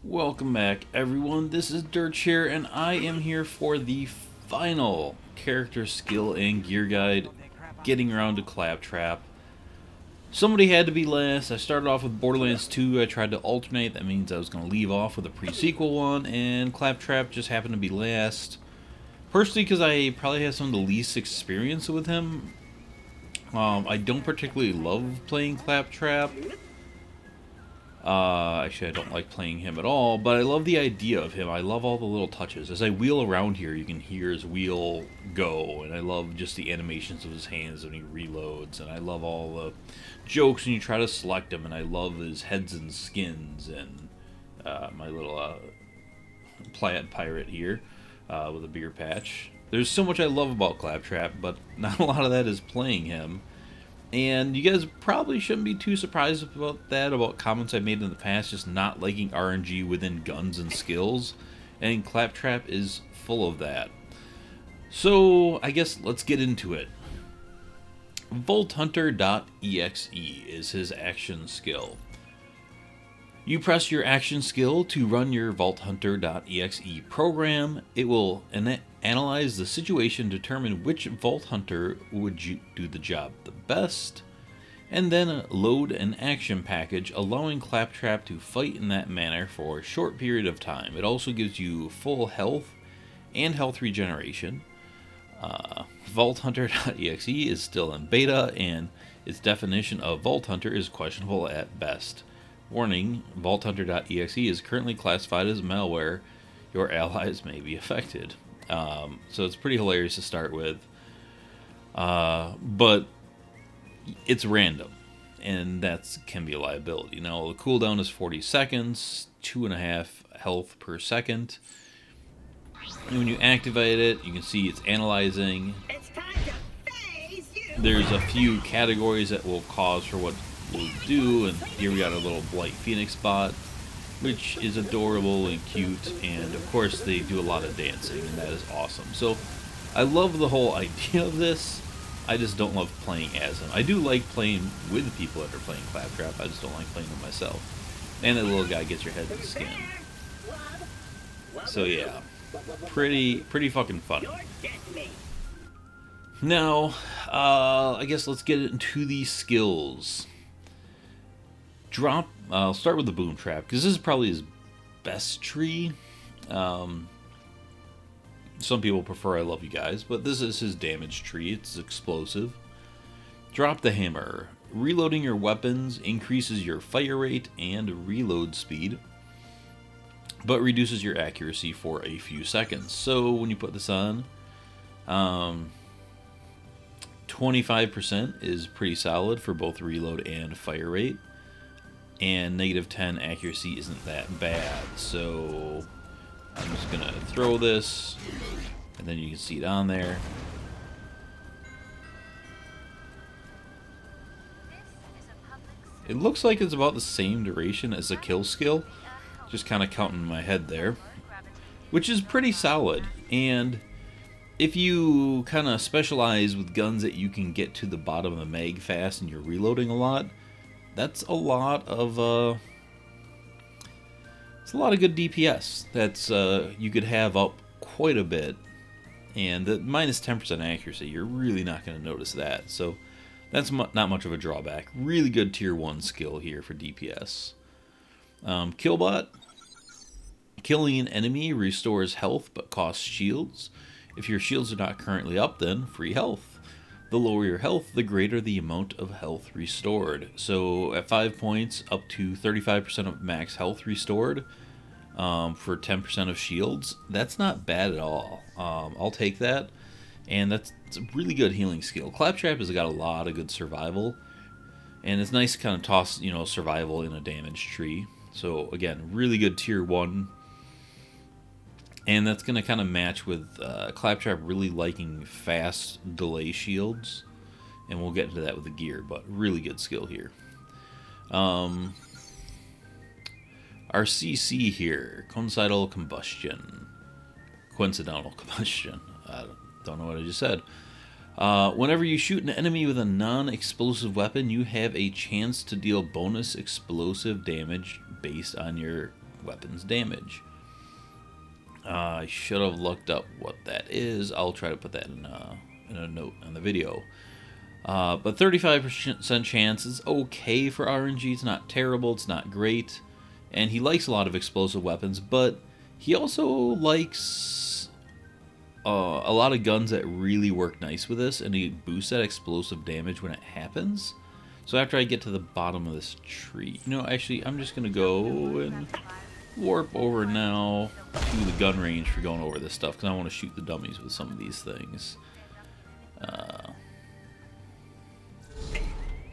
Welcome back, everyone. This is Dirch here, and I am here for the final character skill and gear guide, getting around to Claptrap. Somebody had to be last. I started off with Borderlands 2. I tried to alternate. That means I was going to leave off with a pre-sequel one, and Claptrap just happened to be last. Personally, because I probably have some of the least experience with him. I don't particularly love playing Claptrap. Actually, I don't like playing him at all, but I love the idea of him. I love all the little touches. As I wheel around here, you can hear his wheel go, and I love just the animations of his hands when he reloads, and I love all the jokes when you try to select him, and I love his heads and skins, and my little plaid pirate here with a beer patch. There's so much I love about Claptrap, but not a lot of that is playing him. And you guys probably shouldn't be too surprised about that, about comments I made in the past, just not liking RNG within guns and skills. And Claptrap is full of that. So, I guess let's get into it. VaultHunter.exe is his action skill. You press your action skill to run your VaultHunter.exe program. It will analyze the situation, determine which Vault Hunter would do the job the best, and then load an action package allowing Claptrap to fight in that manner for a short period of time. It also gives you full health and health regeneration. VaultHunter.exe is still in beta, and its definition of Vault Hunter is questionable at best. Warning, VaultHunter.exe is currently classified as malware. Your allies may be affected. So it's pretty hilarious to start with. But it's random, and that can be a liability. Now, the cooldown is 40 seconds, 2.5 health per second. And when you activate it, you can see it's analyzing. It's time to phase you. There's a few categories that will cause for what will do, and here we got a little Blight Phoenix bot, which is adorable and cute, and of course they do a lot of dancing, and that is awesome. So I love the whole idea of this. I just don't love playing as him. I do like playing with people that are playing Claptrap. I just don't like playing with myself. And that little guy gets your head in the skin. So yeah, pretty fucking funny. Now, I guess let's get into the skills. I'll start with the Boomtrap, because this is probably his best tree. Some people prefer I Love You Guys, but this is his damage tree. It's explosive. Drop the Hammer. Reloading your weapons increases your fire rate and reload speed, but reduces your accuracy for a few seconds. So when you put this on, 25% is pretty solid for both reload and fire rate. And -10 accuracy isn't that bad. So I'm just going to throw this, and then you can see it on there. It looks like it's about the same duration as the kill skill, just kind of counting in my head there, which is pretty solid. And if you kind of specialize with guns that you can get to the bottom of the mag fast and you're reloading a lot, that's a lot of it's a lot of good DPS. That's you could have up quite a bit, and the -10% accuracy, you're really not going to notice that. So that's not much of a drawback. Really good tier 1 skill here for DPS. Killbot. Killing an enemy restores health but costs shields. If your shields are not currently up, then free health. The lower your health, the greater the amount of health restored. So at 5 points, up to 35% of max health restored for 10% of shields. That's not bad at all. I'll take that. And it's a really good healing skill. Claptrap has got a lot of good survival. And it's nice to kind of toss, survival in a damage tree. So again, really good tier 1. And that's going to kind of match with Claptrap really liking fast delay shields. And we'll get into that with the gear, but really good skill here. Our CC here, coincidental combustion. I don't know what I just said. Whenever you shoot an enemy with a non-explosive weapon, you have a chance to deal bonus explosive damage based on your weapons damage. I should have looked up what that is. I'll try to put that in a note on the video. But 35% chance is okay for RNG. It's not terrible. It's not great. And he likes a lot of explosive weapons, but he also likes a lot of guns that really work nice with this, and he boosts that explosive damage when it happens. So after I get to the bottom of this tree, actually, I'm just going to go and warp over now to the gun range for going over this stuff, because I want to shoot the dummies with some of these things.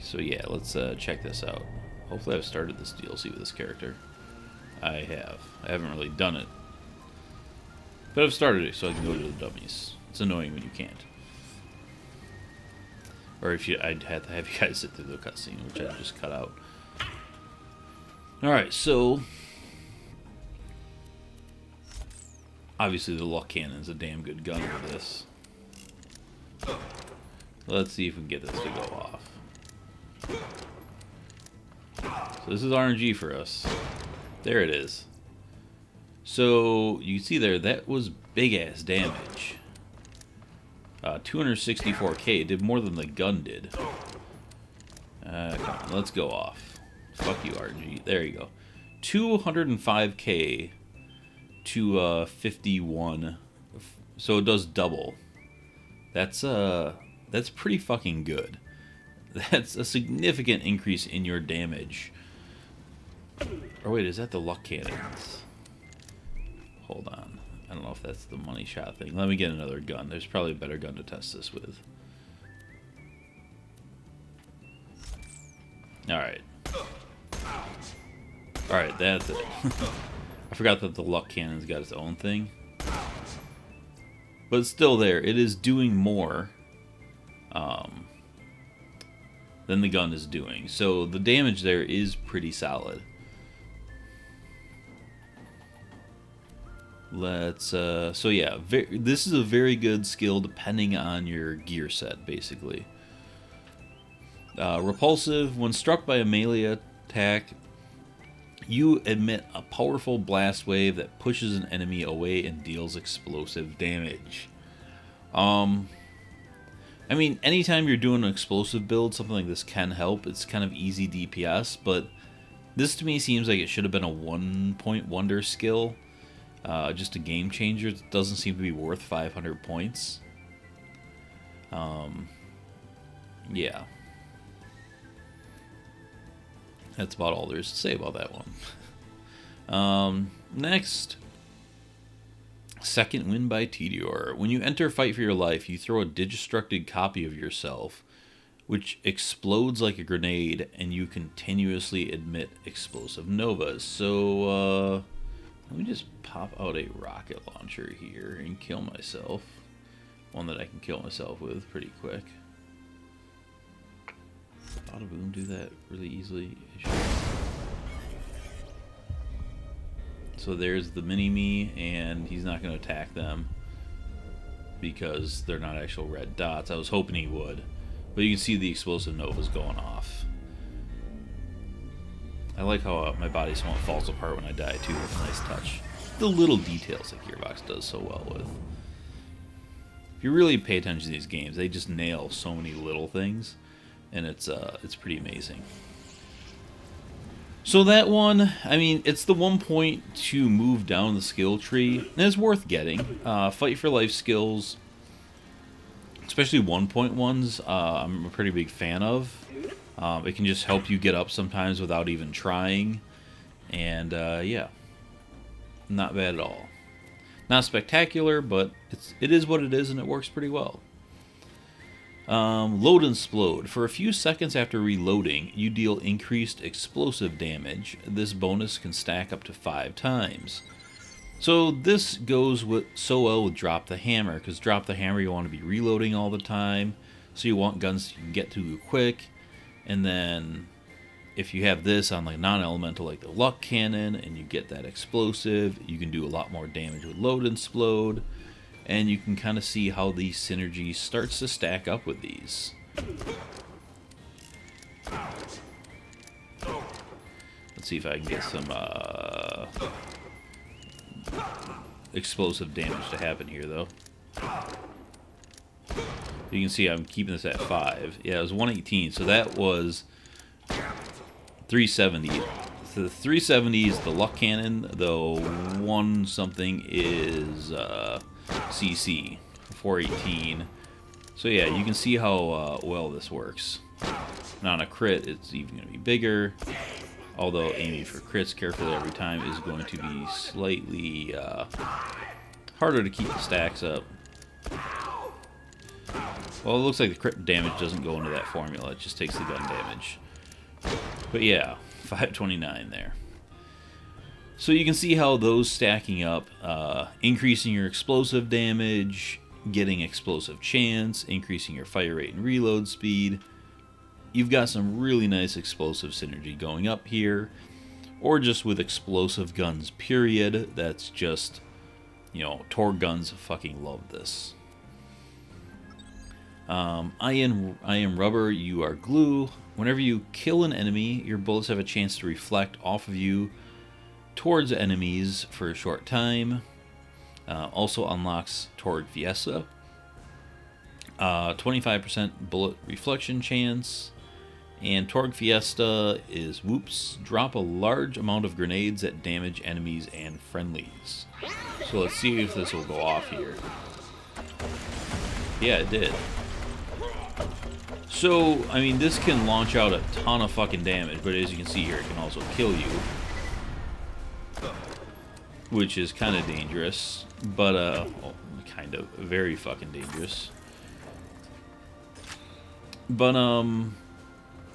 So yeah, let's check this out. Hopefully I've started this DLC with this character. I have. I haven't really done it. But I've started it so I can go to the dummies. It's annoying when you can't. Or I'd have to have you guys sit through the cutscene, which I just cut out. Alright, so obviously the luck cannon is a damn good gun for this. Let's see if we can get this to go off. So this is RNG for us. There it is. So you see there, that was big ass damage. 264k, did more than the gun did. Come on, let's go off. Fuck you, RNG. There you go. 205k to 51. So it does double. That's pretty fucking good. That's a significant increase in your damage. Or wait, is that the luck cannons? Hold on. I don't know if that's the money shot thing. Let me get another gun. There's probably a better gun to test this with. Alright. Alright, that's it. I forgot that the luck cannon's got its own thing. But it's still there. It is doing more than the gun is doing. So the damage there is pretty solid. Let's, so yeah, this is a very good skill depending on your gear set, basically. Repulsive, when struck by a melee attack, you emit a powerful blast wave that pushes an enemy away and deals explosive damage. I mean, anytime you're doing an explosive build, something like this can help. It's kind of easy DPS, but this to me seems like it should have been a 1-point wonder skill. Just a game changer. It doesn't seem to be worth 500 points. Yeah. That's about all there is to say about that one. Next. Second win by Tedior. When you enter Fight for Your Life, you throw a destructed copy of yourself, which explodes like a grenade, and you continuously emit explosive novas. So, let me just pop out a rocket launcher here and kill myself. One that I can kill myself with pretty quick. Bada Boom do that really easily. So there's the mini-me, and he's not going to attack them because they're not actual red dots. I was hoping he would, but you can see the explosive novas going off. I like how my body somewhat falls apart when I die too. It's a nice touch. The little details that Gearbox does so well with. If you really pay attention to these games, they just nail so many little things, and it's pretty amazing. So that one, I mean, it's the 1 point to move down the skill tree, and it's worth getting. Fight for Life skills, especially 1 point ones, I'm a pretty big fan of. It can just help you get up sometimes without even trying, and yeah, not bad at all. Not spectacular, but it is what it is, and it works pretty well. Load and Explode. For a few seconds after reloading, you deal increased explosive damage. This bonus can stack up to 5 times. So this goes so well with Drop the Hammer, because Drop the Hammer you want to be reloading all the time, so you want guns you can get to quick. And then if you have this on like non-elemental like the Luck Cannon and you get that explosive, you can do a lot more damage with Load and Explode. And you can kind of see how the synergy starts to stack up with these. Let's see if I can get some explosive damage to happen here, though. You can see I'm keeping this at 5. Yeah, it was 118, so that was 370. So the 370 is the luck cannon, though 1 something is CC, 418. So yeah, you can see how well this works. Now on a crit, it's even going to be bigger, although aiming for crits carefully every time is going to be slightly harder to keep the stacks up. Well, it looks like the crit damage doesn't go into that formula, it just takes the gun damage. But yeah, 529 there. So you can see how those stacking up, increasing your explosive damage, getting explosive chance, increasing your fire rate and reload speed. You've got some really nice explosive synergy going up here. Or just with explosive guns, period. That's just, you know, Torg guns fucking love this. I am rubber, you are glue. Whenever you kill an enemy, your bullets have a chance to reflect off of you towards enemies for a short time. Also unlocks Torg Fiesta. 25% bullet reflection chance. And Torg Fiesta is, whoops, drop a large amount of grenades that damage enemies and friendlies. So let's see if this will go off here. Yeah, it did. So, I mean, this can launch out a ton of fucking damage, but as you can see here, it can also kill you. Which is kind of dangerous, but, well, kind of, very fucking dangerous. But,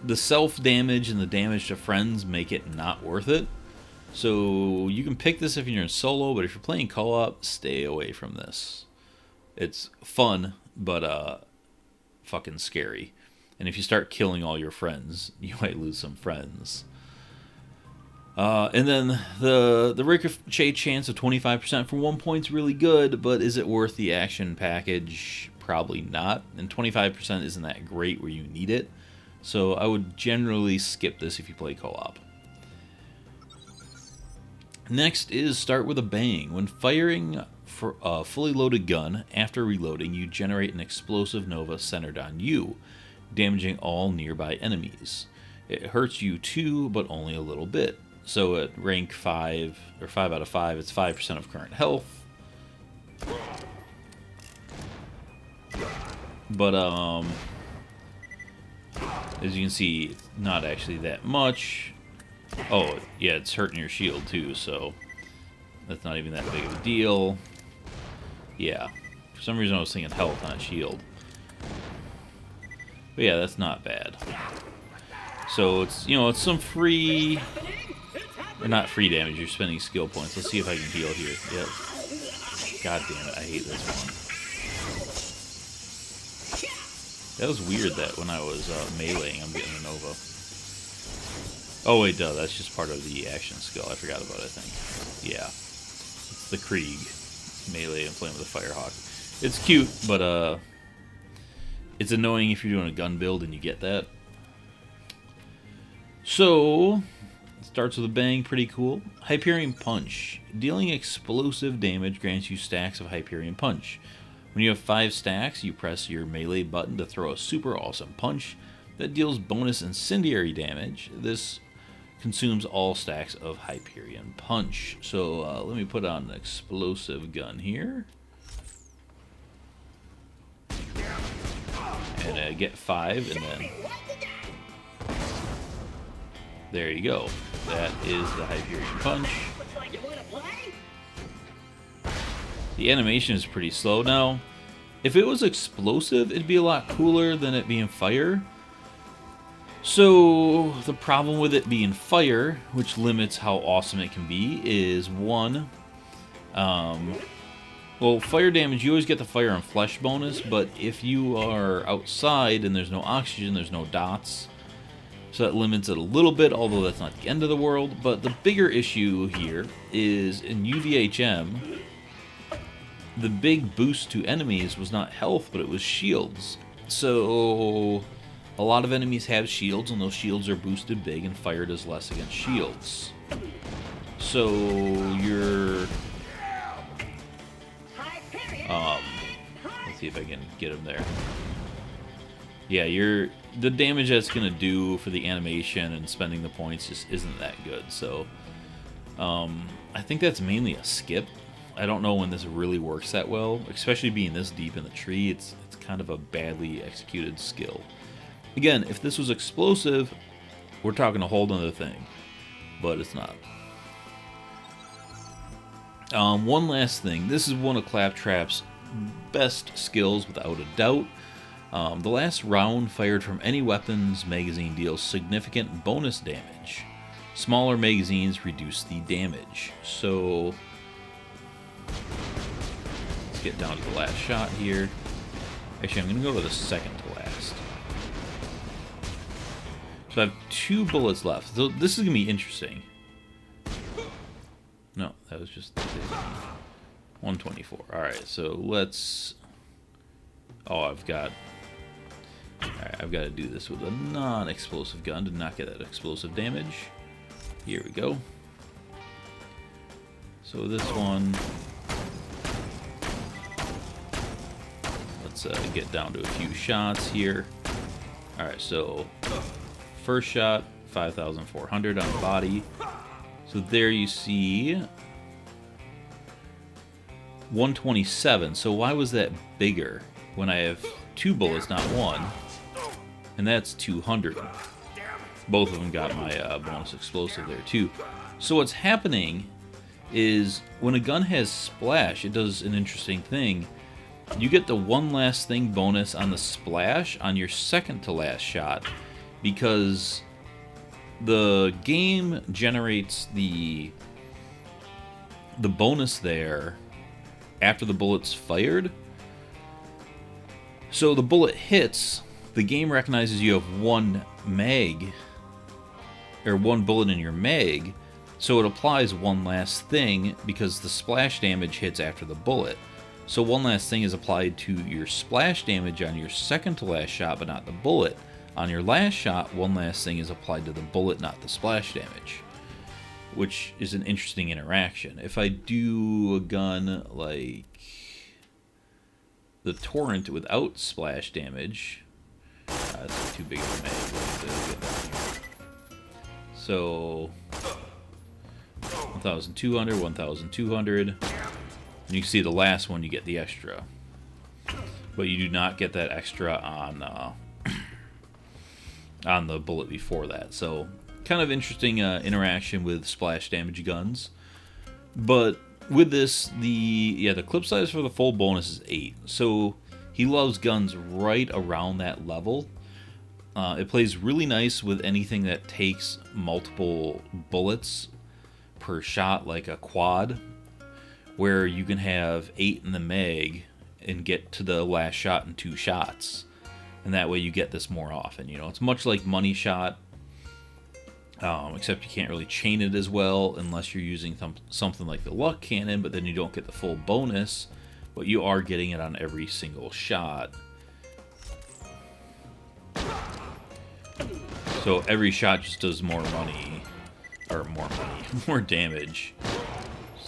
the self-damage and the damage to friends make it not worth it. So, you can pick this if you're in solo, but if you're playing co-op, stay away from this. It's fun, but, fucking scary. And if you start killing all your friends, you might lose some friends. And then the ricochet chance of 25% for 1 point's really good, but is it worth the action package? Probably not. And 25% isn't that great where you need it. So I would generally skip this if you play co-op. Next is start with a bang. When firing for a fully loaded gun, after reloading, you generate an explosive nova centered on you, damaging all nearby enemies. It hurts you too, but only a little bit. So at rank 5, or 5 out of 5, it's 5% of current health. But, as you can see, it's not actually that much. Oh, yeah, it's hurting your shield too, so that's not even that big of a deal. Yeah, for some reason I was thinking health, not shield. But yeah, that's not bad. So it's, you know, it's some free, or not free damage, you're spending skill points. Let's see if I can heal here. Yep. God damn it, I hate this one. That was weird that when I was meleeing, I'm getting a Nova. Oh wait, duh, that's just part of the action skill. I forgot about it, I think. Yeah. It's the Krieg. Melee and playing with a Firehawk. It's cute, but it's annoying if you're doing a gun build and you get that. So, it starts with a bang, pretty cool. Hyperion Punch. Dealing explosive damage grants you stacks of Hyperion Punch. When you have 5 stacks, you press your melee button to throw a super awesome punch that deals bonus incendiary damage. This consumes all stacks of Hyperion Punch. So let me put on an explosive gun here. And get 5, and then there you go. That is the Hyperion Punch. The animation is pretty slow now. If it was explosive, it'd be a lot cooler than it being fire. So the problem with it being fire, which limits how awesome it can be, is one, well, fire damage, you always get the fire and flesh bonus, but if you are outside and there's no oxygen, there's no dots. So that limits it a little bit, although that's not the end of the world. But the bigger issue here is in UVHM, the big boost to enemies was not health, but it was shields. So A lot of enemies have shields, and those shields are boosted big, and fire does less against shields. So you're... let's see if I can get him there. Yeah, the damage that's going to do for the animation and spending the points just isn't that good. So I think that's mainly a skip. I don't know when this really works that well, especially being this deep in the tree. It's kind of a badly executed skill. Again, if this was explosive, we're talking a whole other thing, but it's not. One last thing. This is one of Claptrap's best skills, without a doubt. The last round fired from any weapon's magazine deals significant bonus damage. Smaller magazines reduce the damage. So let's get down to the last shot here. Actually, I'm going to go to the second to last. So I have 2 bullets left. So this is going to be interesting. No, that was just 124. Alright, so let's... Oh, I've got to do this with a non-explosive gun to not get that explosive damage. Here we go. So this one... Let's get down to a few shots here. Alright, so... First shot, 5,400 on the body. So there you see 127. So why was that bigger when I have 2 bullets, not 1? And that's 200. Both of them got my bonus explosive there too. So what's happening is when a gun has splash, it does an interesting thing. You get the one last thing bonus on the splash on your second to last shot, because the game generates the bonus there after the bullet's fired. So the bullet hits, the game recognizes you have 1 mag, or 1 bullet in your mag, so it applies one last thing because the splash damage hits after the bullet. So one last thing is applied to your splash damage on your second to last shot, but not the bullet. On your last shot, one last thing is applied to the bullet, not the splash damage, which is an interesting interaction. If I do a gun like the Torrent without splash damage, that's too big of a mag. So 1,200, 1,200. And you can see the last one, you get the extra, but you do not get that extra on the bullet before that. So kind of interesting interaction with splash damage guns. But with this, the clip size for the full bonus is 8. So he loves guns right around that level. It plays really nice with anything that takes multiple bullets per shot, like a quad, where you can have 8 in the mag and get to the last shot in 2 shots. And that way you get this more often. You know, it's much like Money Shot, except you can't really chain it as well unless you're using something like the Luck Cannon, but then you don't get the full bonus, but you are getting it on every single shot. So every shot just does more damage.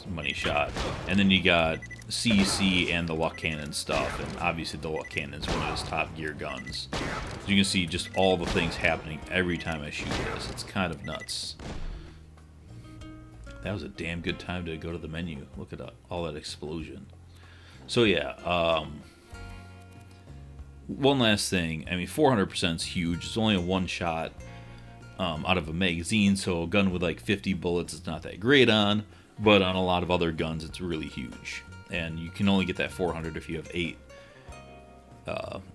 Money Shot. And then you got CC and the Luck Cannon stuff, and obviously the Luck Cannon is one of his top gear guns. So you can see just all the things happening every time I shoot this. It's kind of nuts. That was a damn good time to go to the menu. Look at all that explosion. So yeah, one last thing. I mean, 400% is huge. It's only a one shot out of a magazine, so a gun with like 50 bullets is not that great on. But on a lot of other guns, it's really huge. And you can only get that 400 if you have 8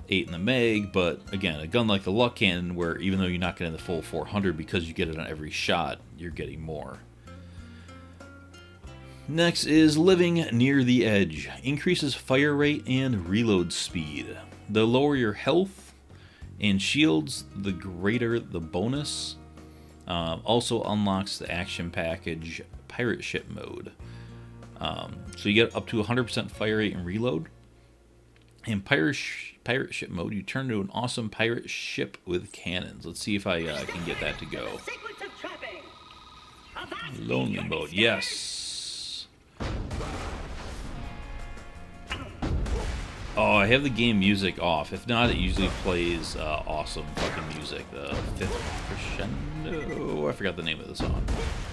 in the mag. But again, a gun like the Luck Cannon, where even though you're not getting the full 400, because you get it on every shot, you're getting more. Next is Living Near the Edge. Increases fire rate and reload speed. The lower your health and shields, the greater the bonus. Also unlocks the action package Pirate Ship mode. So you get up to 100% fire rate and reload. In pirate ship mode, you turn into an awesome pirate ship with cannons. Let's see if I can get that to go. Lonely mode, yes. Oh, I have the game music off. If not, it usually plays awesome fucking music. The Fifth Crescendo. I forgot the name of the song.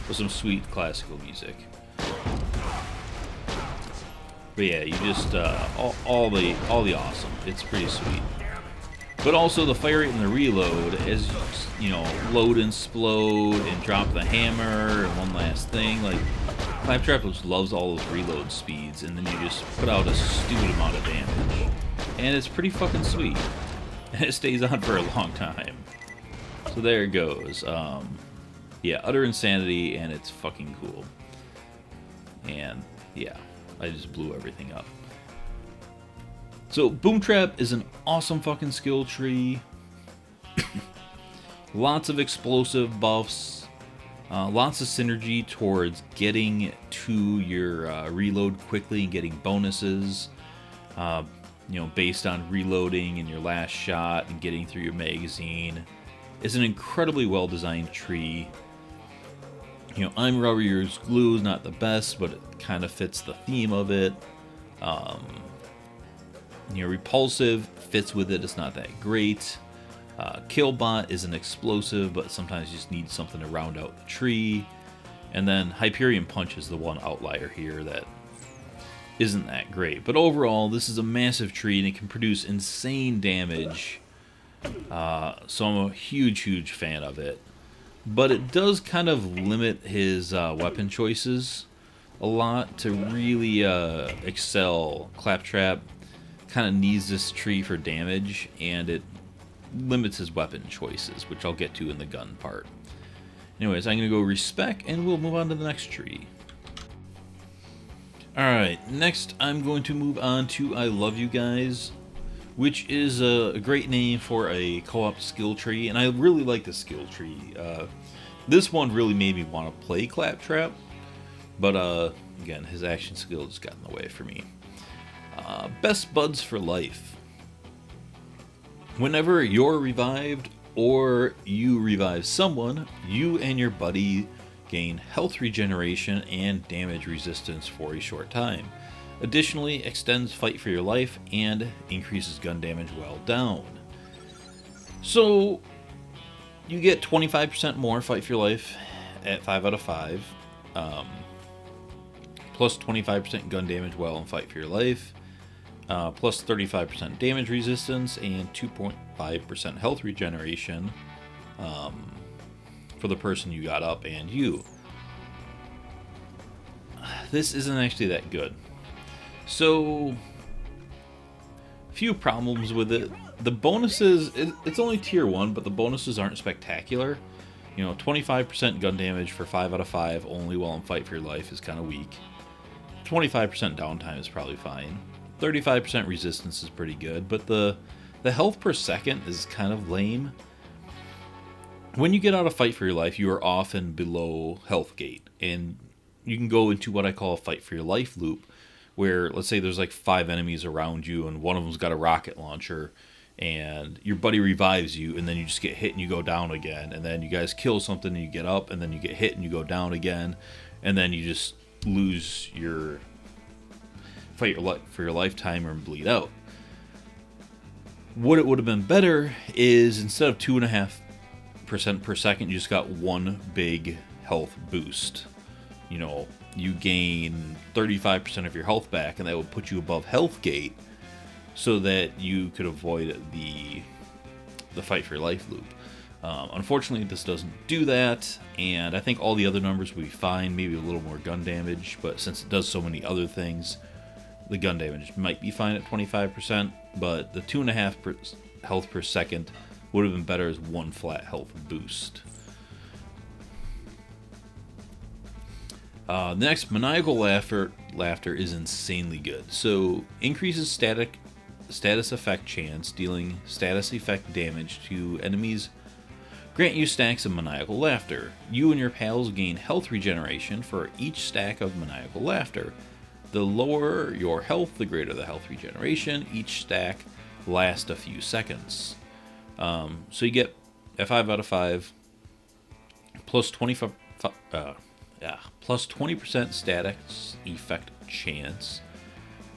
With some sweet classical music. But yeah, you just all the awesome. It's pretty sweet. But also the fire rate and the reload, as you know, load and explode and drop the hammer and one last thing. Like Claptrap loves all those reload speeds, and then you just put out a stupid amount of damage, and it's pretty fucking sweet. And it stays on for a long time. So there it goes. Yeah, utter insanity, and it's fucking cool. And yeah, I just blew everything up. So Boomtrap is an awesome fucking skill tree. Lots of explosive buffs. Lots of synergy towards getting to your reload quickly and getting bonuses. You know, based on reloading in your last shot and getting through your magazine. It's an incredibly well-designed tree. You know, I'm Rubber, Yours Glue is not the best, but it kind of fits the theme of it. You know, Repulsive fits with it. It's not that great. Killbot is an explosive, but sometimes you just need something to round out the tree. And then Hyperion Punch is the one outlier here that isn't that great. But overall, this is a massive tree, and it can produce insane damage. So I'm a huge fan of it. But it does kind of limit his weapon choices a lot to really excel. Claptrap kind of needs this tree for damage, and it limits his weapon choices, which I'll get to in the gun part. Anyways, I'm going to go Respec, and we'll move on to the next tree. Alright, next I'm going to move on to I Love You Guys, which is a great name for a co-op skill tree, and I really like the skill tree. This one really made me want to play Claptrap, but again, his action skills got in the way for me. Best Buds for Life. Whenever you're revived or you revive someone, you and your buddy gain health regeneration and damage resistance for a short time. Additionally, extends fight for your life and increases gun damage while down. So, you get 25% more fight for your life at 5 out of 5. Plus 25% gun damage while in fight for your life. Plus 35% damage resistance and 2.5% health regeneration for the person you got up and you. This isn't actually that good. So, few problems with it. The bonuses, it's only tier 1, but the bonuses aren't spectacular. You know, 25% gun damage for 5 out of 5 only while in fight for your life is kind of weak. 25% downtime is probably fine. 35% resistance is pretty good, but the health per second is kind of lame. When you get out of fight for your life, you are often below health gate, and you can go into what I call a fight for your life loop, where let's say there's like 5 enemies around you, and one of them's got a rocket launcher, and your buddy revives you, and then you just get hit and you go down again, and then you guys kill something and you get up, and then you get hit and you go down again, and then you just lose your fight for your lifetime or bleed out. What it would have been better is instead of 2.5% per second, you just got one big health boost. You know, you gain 35% of your health back, and that would put you above health gate so that you could avoid the fight for your life loop. Unfortunately, this doesn't do that, and I think all the other numbers will be fine, maybe a little more gun damage, but since it does so many other things, the gun damage might be fine at 25%, but the 2.5 health per second would have been better as one flat health boost. Next, Maniacal Laughter is insanely good. So, increases status effect chance, dealing status effect damage to enemies. Grant you stacks of Maniacal Laughter. You and your pals gain health regeneration for each stack of Maniacal Laughter. The lower your health, the greater the health regeneration. Each stack lasts a few seconds. So you get a 5 out of 5 plus 25, plus 20% static effect chance.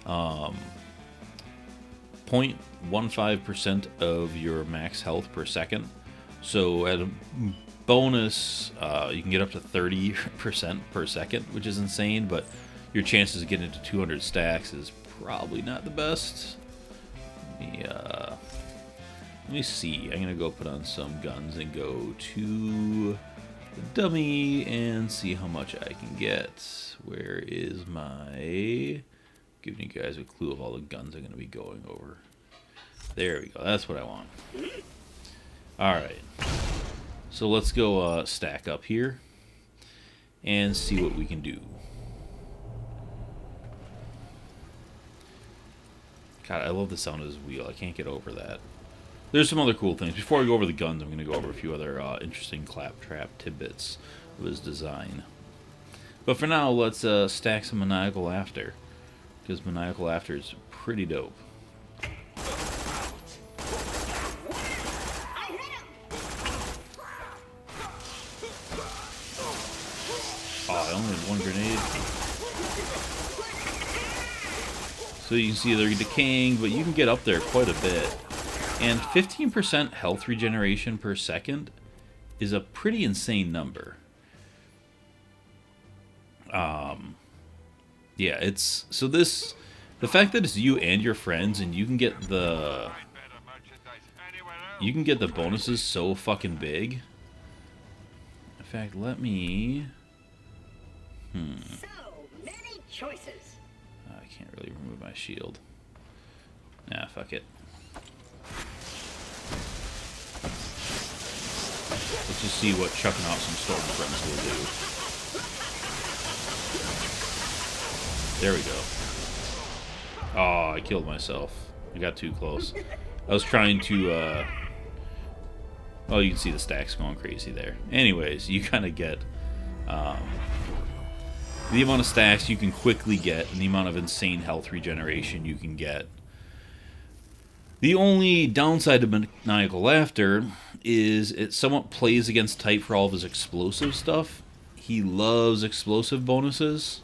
0.15% of your max health per second. So at a bonus, you can get up to 30% per second, which is insane, but your chances of getting to 200 stacks is probably not the best. Let me see. I'm going to go put on some guns and go to the dummy and see how much I can get. Where is my... Giving you guys a clue of all the guns I'm going to be going over. There we go. That's what I want. Alright. So let's go stack up here and see what we can do. God, I love the sound of his wheel. I can't get over that. There's some other cool things. Before I go over the guns, I'm going to go over a few other interesting Claptrap tidbits of his design. But for now, let's stack some Maniacal Laughter, because Maniacal Laughter is pretty dope. Oh, I only had one grenade. So you can see they're decaying, but you can get up there quite a bit. And 15% health regeneration per second is a pretty insane number. Yeah, it's... So this... The fact that it's you and your friends, and you can get the... You can get the bonuses so fucking big. In fact, let me... So many choices. I can't really remove my shield. Nah, fuck it. Let's just see what chucking out some storm friends will do. There we go. Oh, I killed myself. I got too close. I was trying to, oh, you can see the stacks going crazy there. Anyways, you kind of get, the amount of stacks you can quickly get and the amount of insane health regeneration you can get. The only downside of Maniacal Laughter is it somewhat plays against type for all of his explosive stuff. He loves explosive bonuses,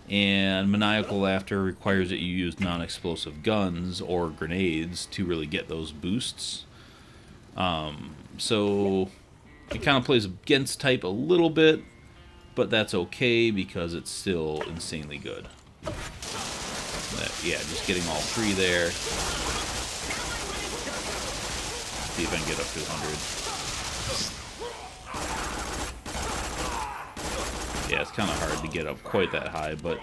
and Maniacal Laughter requires that you use non-explosive guns or grenades to really get those boosts. So it kind of plays against type a little bit, but that's okay because it's still insanely good. But yeah, just getting all three there. See if I can get up to 100. Yeah, it's kind of hard to get up quite that high, but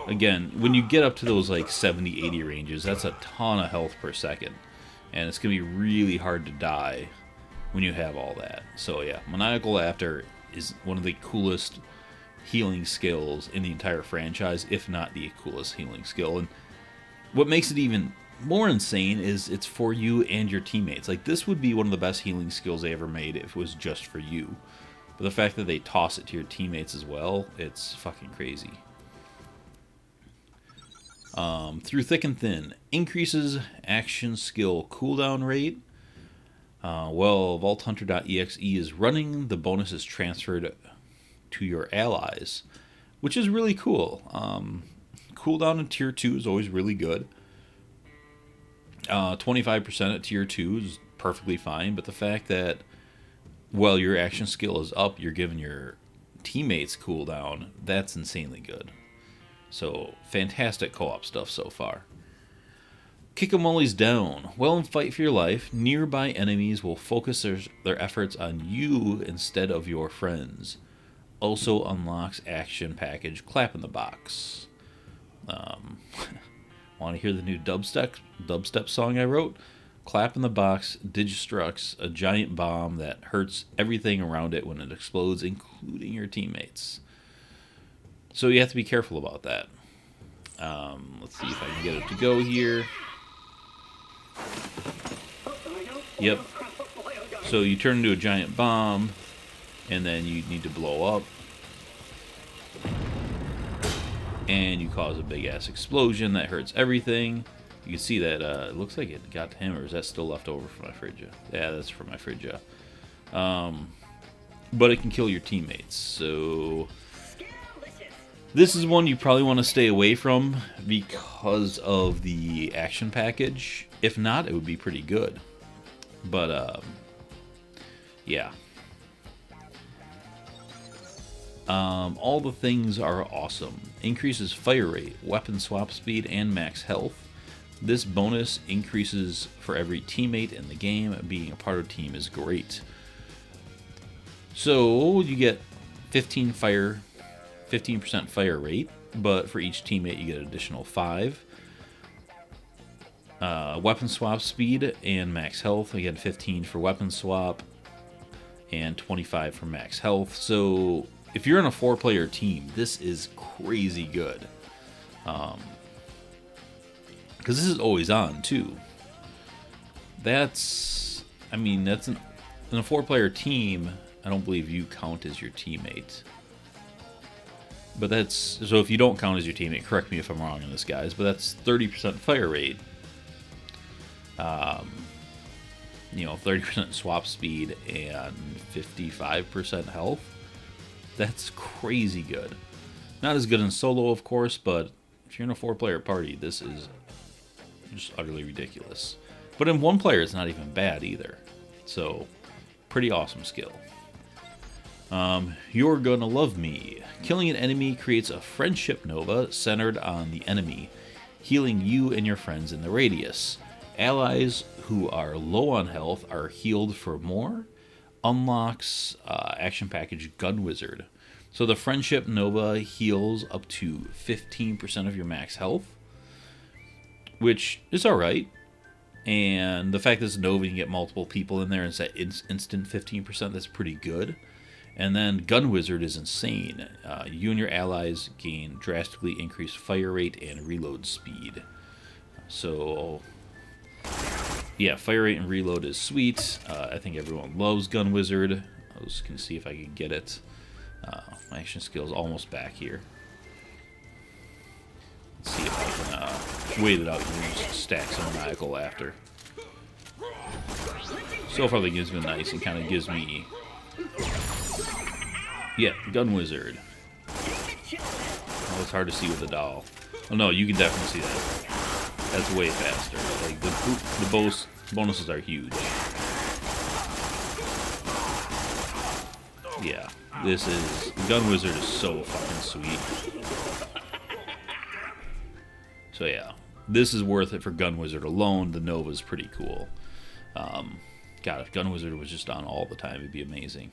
again, when you get up to those like 70, 80 ranges, that's a ton of health per second, and it's going to be really hard to die when you have all that. So yeah, Maniacal Laughter is one of the coolest healing skills in the entire franchise, if not the coolest healing skill. And what makes it even more insane is it's for you and your teammates. Like, this would be one of the best healing skills they ever made if it was just for you. But the fact that they toss it to your teammates as well, it's fucking crazy. Through Thick and Thin, increases action skill cooldown rate. While VaultHunter.exe is running, the bonus is transferred to your allies, which is really cool. Cooldown in Tier 2 is always really good. 25% at Tier 2 is perfectly fine, but the fact that while your action skill is up, you're giving your teammates cooldown, that's insanely good. So, fantastic co-op stuff so far. Kick-a-Mullies down. While in Fight for Your Life, nearby enemies will focus their efforts on you instead of your friends. Also unlocks action package Clap in the Box. Want to hear the new dubstep song I wrote? Clap in the Box destructs a giant bomb that hurts everything around it when it explodes, including your teammates. So you have to be careful about that. Let's see if I can get it to go here. Yep. So you turn into a giant bomb, and then you need to blow up. and you cause a big ass explosion that hurts everything. You can see that it looks like it got to him, or is that still left over from my Phrygia? Yeah, that's from my Phrygia. But it can kill your teammates, so this is one you probably want to stay away from because of the action package. If not, it would be pretty good. But yeah. All the things are awesome. Increases fire rate, weapon swap speed, and max health. This bonus increases for every teammate in the game. Being a part of a team is great. So you get 15% fire rate, but for each teammate you get an additional 5. Weapon swap speed and max health. Again, 15 for weapon swap and 25 for max health. So if you're in a 4-player team, this is crazy good. Because this is always on too. That's in a 4-player team. I don't believe you count as your teammate. But that's, so if you don't count as your teammate, correct me if I'm wrong in this, guys, but that's 30% fire rate. 30% swap speed and 55% health. That's crazy good. Not as good in solo, of course, but if you're in a 4-player party, this is just utterly ridiculous. But in 1 player, it's not even bad either. So, pretty awesome skill. You're Gonna Love Me. Killing an enemy creates a friendship nova centered on the enemy, healing you and your friends in the radius. Allies who are low on health are healed for more. Unlocks action package Gun Wizard. So the friendship nova heals up to 15% of your max health, which is alright. And the fact that it's nova, you can get multiple people in there and set instant 15%, that's pretty good. And then Gun Wizard is insane. You and your allies gain drastically increased fire rate and reload speed. So, yeah, fire rate and reload is sweet. I think everyone loves Gun Wizard. I was going to see if I could get it. My action skill is almost back here. Let's see if I can wait it out and use stacks of Maniacal Laughter. So far the game's been nice and kind of gives me... Yeah, Gun Wizard. Oh, it's hard to see with the doll. Oh no, you can definitely see that. That's way faster. Like the bonuses are huge. Yeah, this is Gun Wizard is so fucking sweet. So yeah, this is worth it for Gun Wizard alone. The Nova's pretty cool. God, if Gun Wizard was just on all the time, it'd be amazing.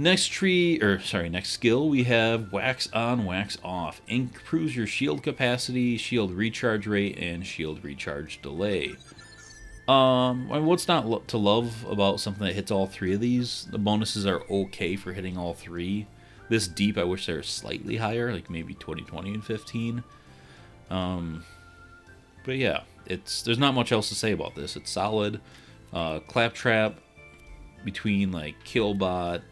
Next skill, we have Wax On, Wax Off. Improves your shield capacity, shield recharge rate, and shield recharge delay. What's not to love about something that hits all 3 of these? The bonuses are okay for hitting all 3. This deep, I wish they were slightly higher, like maybe 20, 20, and 15. But yeah, there's not much else to say about this. It's solid. Claptrap, between like Killbot,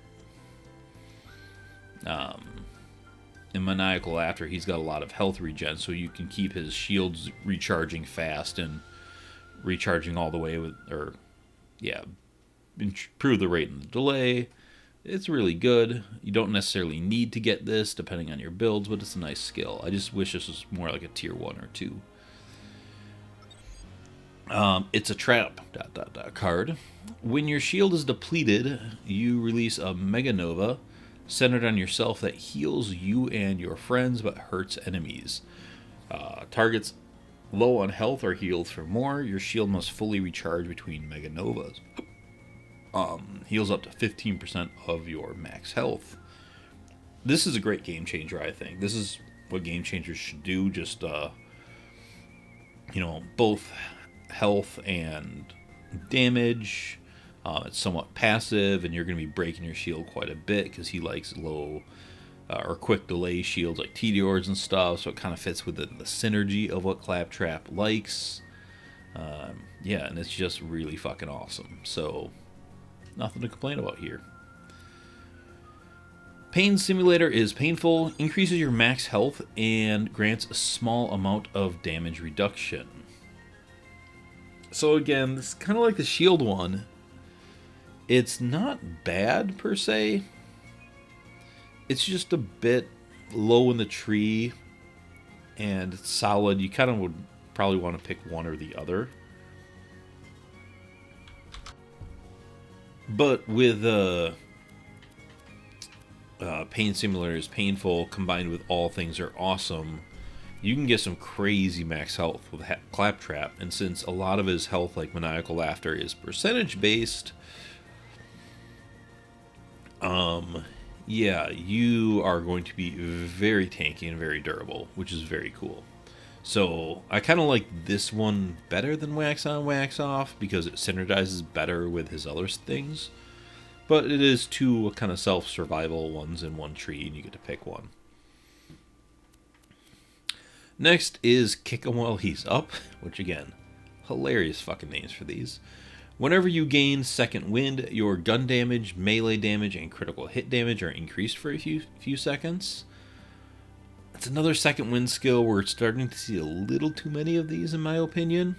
and Maniacal Laughter, he's got a lot of health regen, so you can keep his shields recharging fast and recharging all the way improve the rate and the delay. It's really good. You don't necessarily need to get this depending on your builds, but it's a nice skill. I just wish this was more like a tier 1 or 2. It's a trap, ... card. When your shield is depleted, you release a Mega Nova centered on yourself that heals you and your friends but hurts enemies. Targets low on health are healed for more. Your shield must fully recharge between Mega Novas. Heals up to 15% of your max health. This is a great game changer, I think. This is what game changers should do. Just, both health and damage. It's somewhat passive, and you're going to be breaking your shield quite a bit because he likes low or quick delay shields like Tediors and stuff, so it kind of fits within the synergy of what Claptrap likes. Yeah, and it's just really fucking awesome. So, nothing to complain about here. Pain Simulator is painful, increases your max health, and grants a small amount of damage reduction. So again, it's kind of like the shield one. It's not bad per se. It's just a bit low in the tree, and it's solid. You kind of would probably want to pick one or the other. But with Pain Simulator is painful combined with All Things Are Awesome, you can get some crazy max health with Claptrap. And since a lot of his health, like Maniacal Laughter, is percentage based, yeah, you are going to be very tanky and very durable, which is very cool. So I kind of like this one better than Wax On, Wax Off because it synergizes better with his other things. But it is two kind of self-survival ones in one tree, and you get to pick one. Next is Kick 'em While He's Up, which again, hilarious fucking names for these. Whenever you gain second wind, your gun damage, melee damage, and critical hit damage are increased for a few seconds. It's another second wind skill. We're starting to see a little too many of these, in my opinion.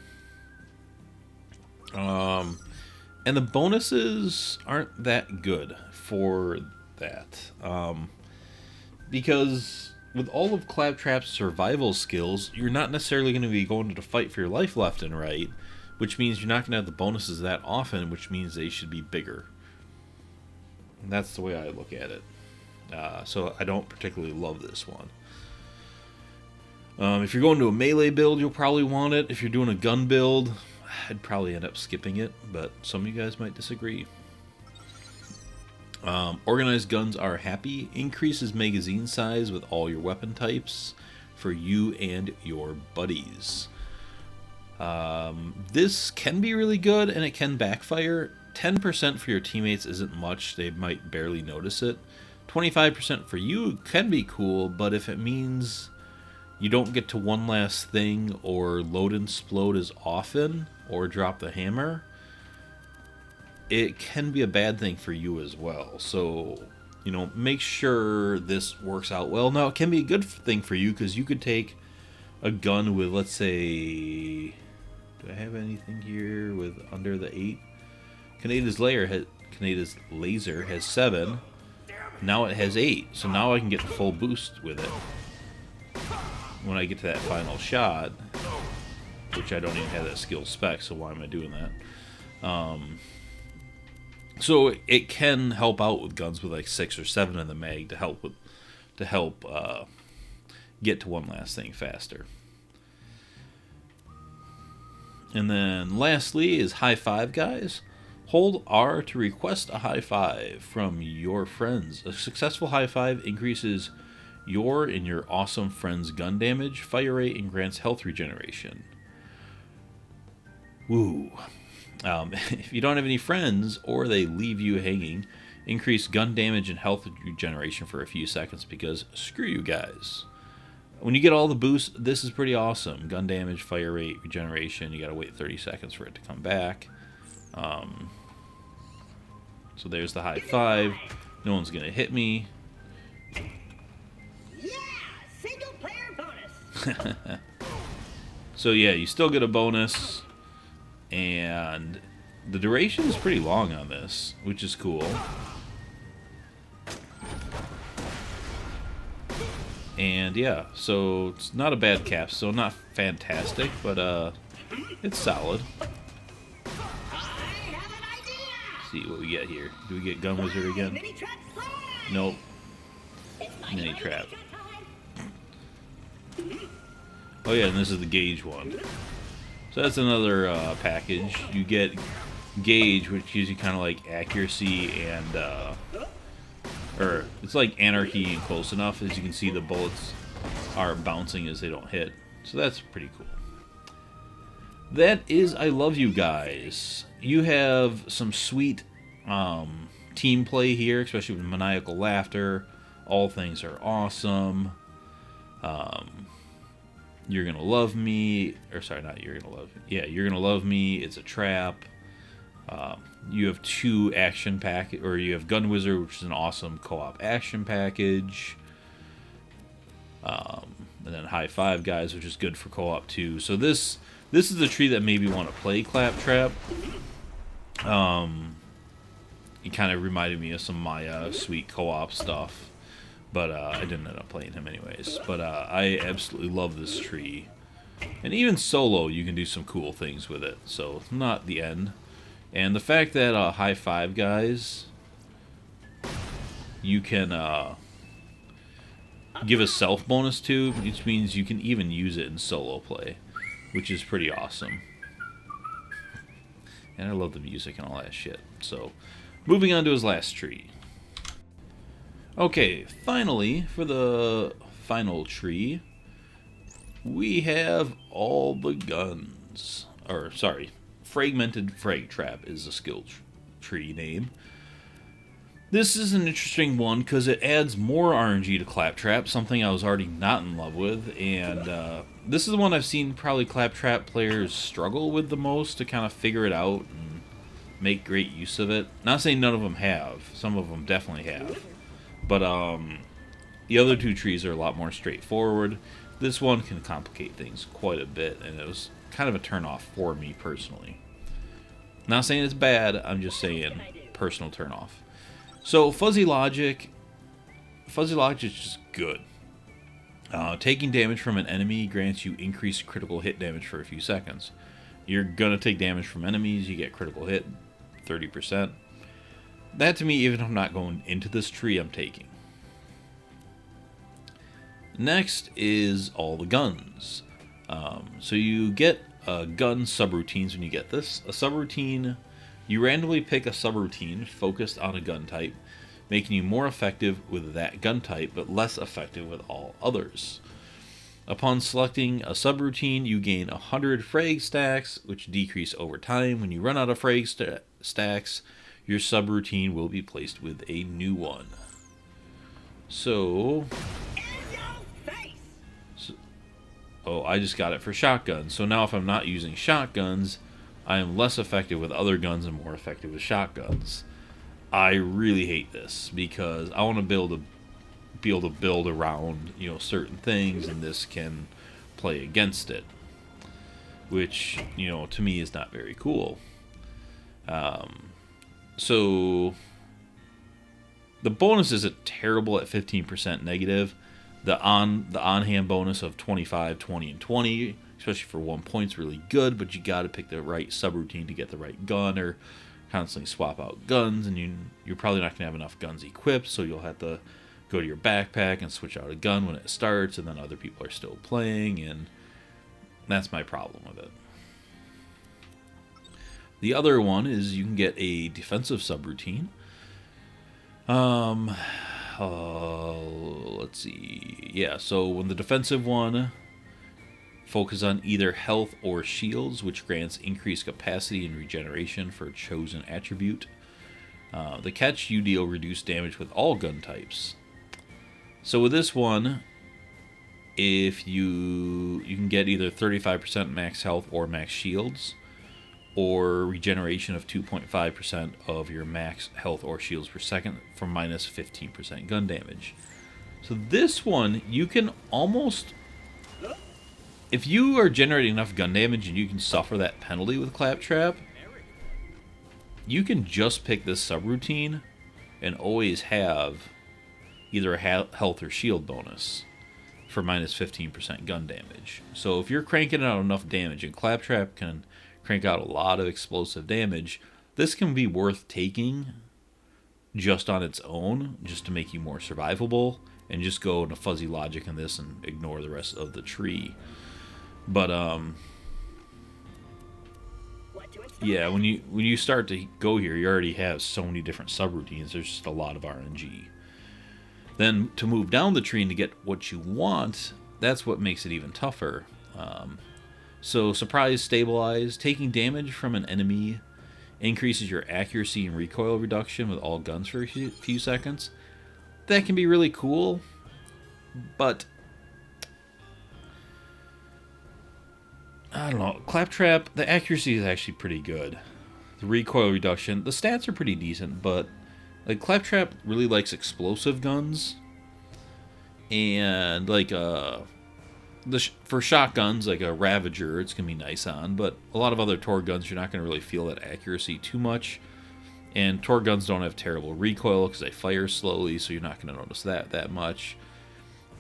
And the bonuses aren't that good for that. Because with all of Claptrap's survival skills, you're not necessarily going to be going to fight for your life left and right, which means you're not going to have the bonuses that often, which means they should be bigger. And that's the way I look at it. So I don't particularly love this one. If you're going to a melee build, you'll probably want it. If you're doing a gun build, I'd probably end up skipping it, but some of you guys might disagree. Organized Guns Are Happy increases magazine size with all your weapon types for you and your buddies. This can be really good and it can backfire. 10% for your teammates isn't much, they might barely notice it. 25% for you can be cool, but if it means you don't get to one last thing or load and explode as often or drop the hammer, it can be a bad thing for you as well. So, make sure this works out well. Now, it can be a good thing for you because you could take a gun with, let's say, do I have anything here with under the 8? Kaneda's laser has 7. Now it has 8. So now I can get the full boost with it when I get to that final shot, which I don't even have that skill spec, so why am I doing that? So it can help out with guns with like 6 or 7 in the mag to help get to one last thing faster. And then lastly is high five, guys. Hold R to request a high five from your friends. A successful high five increases your and your awesome friend's gun damage, fire rate, and grants health regeneration. Woo. If you don't have any friends or they leave you hanging, increase gun damage and health regeneration for a few seconds because screw you guys. When you get all the boosts, this is pretty awesome. Gun damage, fire rate, regeneration. You gotta wait 30 seconds for it to come back. So there's the high five. No one's gonna hit me. Yeah, single player bonus. So yeah, you still get a bonus, and the duration is pretty long on this, which is cool. And yeah, so it's not a bad cap, so not fantastic, but it's solid. Let's see what we get here. Do we get Gun Wizard again? Nope. Mini Trap. Oh yeah, and this is the Gauge one. So that's another package. You get Gauge, which gives you kind of like accuracy and or it's like anarchy and close enough. As you can see, the bullets are bouncing as they don't hit. So that's pretty cool. That is I Love You Guys. You have some sweet team play here, especially with Maniacal Laughter. All Things Are Awesome. You're Gonna Love Me. Or sorry, not You're Gonna Love Me. Yeah, You're Gonna Love Me. It's a Trap. You have 2 action pack, or you have Gun Wizard, which is an awesome co-op action package. And then High Five Guys, which is good for co-op too. So this is the tree that made me want to play Claptrap. It kind of reminded me of some Maya sweet co-op stuff, but I didn't end up playing him anyways. But I absolutely love this tree, and even solo you can do some cool things with it. So not the end. And the fact that High Five Guys, you can give a self bonus to, which means you can even use it in solo play, which is pretty awesome. And I love the music and all that shit. So, moving on to his last tree. Okay, finally, for the final tree, we have all the guns. Or, sorry, Fragmented Fragtrap is the skill tree name. This is an interesting one because it adds more RNG to Claptrap, something I was already not in love with, and this is the one I've seen probably Claptrap players struggle with the most to kind of figure it out and make great use of it. Not saying none of them have, some of them definitely have, but the other 2 trees are a lot more straightforward. This one can complicate things quite a bit, and it was kind of a turnoff for me personally. Not saying it's bad, I'm just saying personal turnoff. So Fuzzy Logic is just good. Taking damage from an enemy grants you increased critical hit damage for a few seconds. You're gonna take damage from enemies, you get critical hit, 30%. That to me, even if I'm not going into this tree, I'm taking. Next is all the guns. So you get gun subroutines when you get this. A subroutine, you randomly pick a subroutine focused on a gun type, making you more effective with that gun type, but less effective with all others. Upon selecting a subroutine, you gain 100 frag stacks, which decrease over time. When you run out of frag stacks, your subroutine will be placed with a new one. So, I just got it for shotguns. So now if I'm not using shotguns, I am less effective with other guns and more effective with shotguns. I really hate this because I want to be able to build around, certain things, and this can play against it, which, to me is not very cool. So the bonus isn't terrible at 15% negative. The on-hand bonus of 25, 20, and 20, especially for 1 point, is really good, but you got to pick the right subroutine to get the right gun, or constantly swap out guns, and you're probably not going to have enough guns equipped, so you'll have to go to your backpack and switch out a gun when it starts, and then other people are still playing, and that's my problem with it. The other one is you can get a defensive subroutine. Let's see. Yeah, so when the defensive one focus on either health or shields, which grants increased capacity and regeneration for a chosen attribute. The catch, you deal reduced damage with all gun types. So with this one, if you can get either 35% max health or max shields, or regeneration of 2.5% of your max health or shields per second for minus 15% gun damage. So this one, you can almost, if you are generating enough gun damage and you can suffer that penalty with Claptrap, you can just pick this subroutine and always have either a health or shield bonus for minus 15% gun damage. So if you're cranking out enough damage, and Claptrap can crank out a lot of explosive damage, this can be worth taking just on its own, just to make you more survivable, and just go into fuzzy logic in this and ignore the rest of the tree. But yeah, when you start to go here, you already have so many different subroutines. There's just a lot of RNG. Then to move down the tree and to get what you want, that's what makes it even tougher. So surprise, stabilize, taking damage from an enemy increases your accuracy and recoil reduction with all guns for a few seconds. That can be really cool, but I don't know. Claptrap, the accuracy is actually pretty good. The recoil reduction, the stats are pretty decent, but like Claptrap really likes explosive guns, and like for shotguns like a Ravager, it's gonna be nice on, but a lot of other Torgue guns you're not gonna really feel that accuracy too much. And Torgue guns don't have terrible recoil because they fire slowly, so you're not gonna notice that much.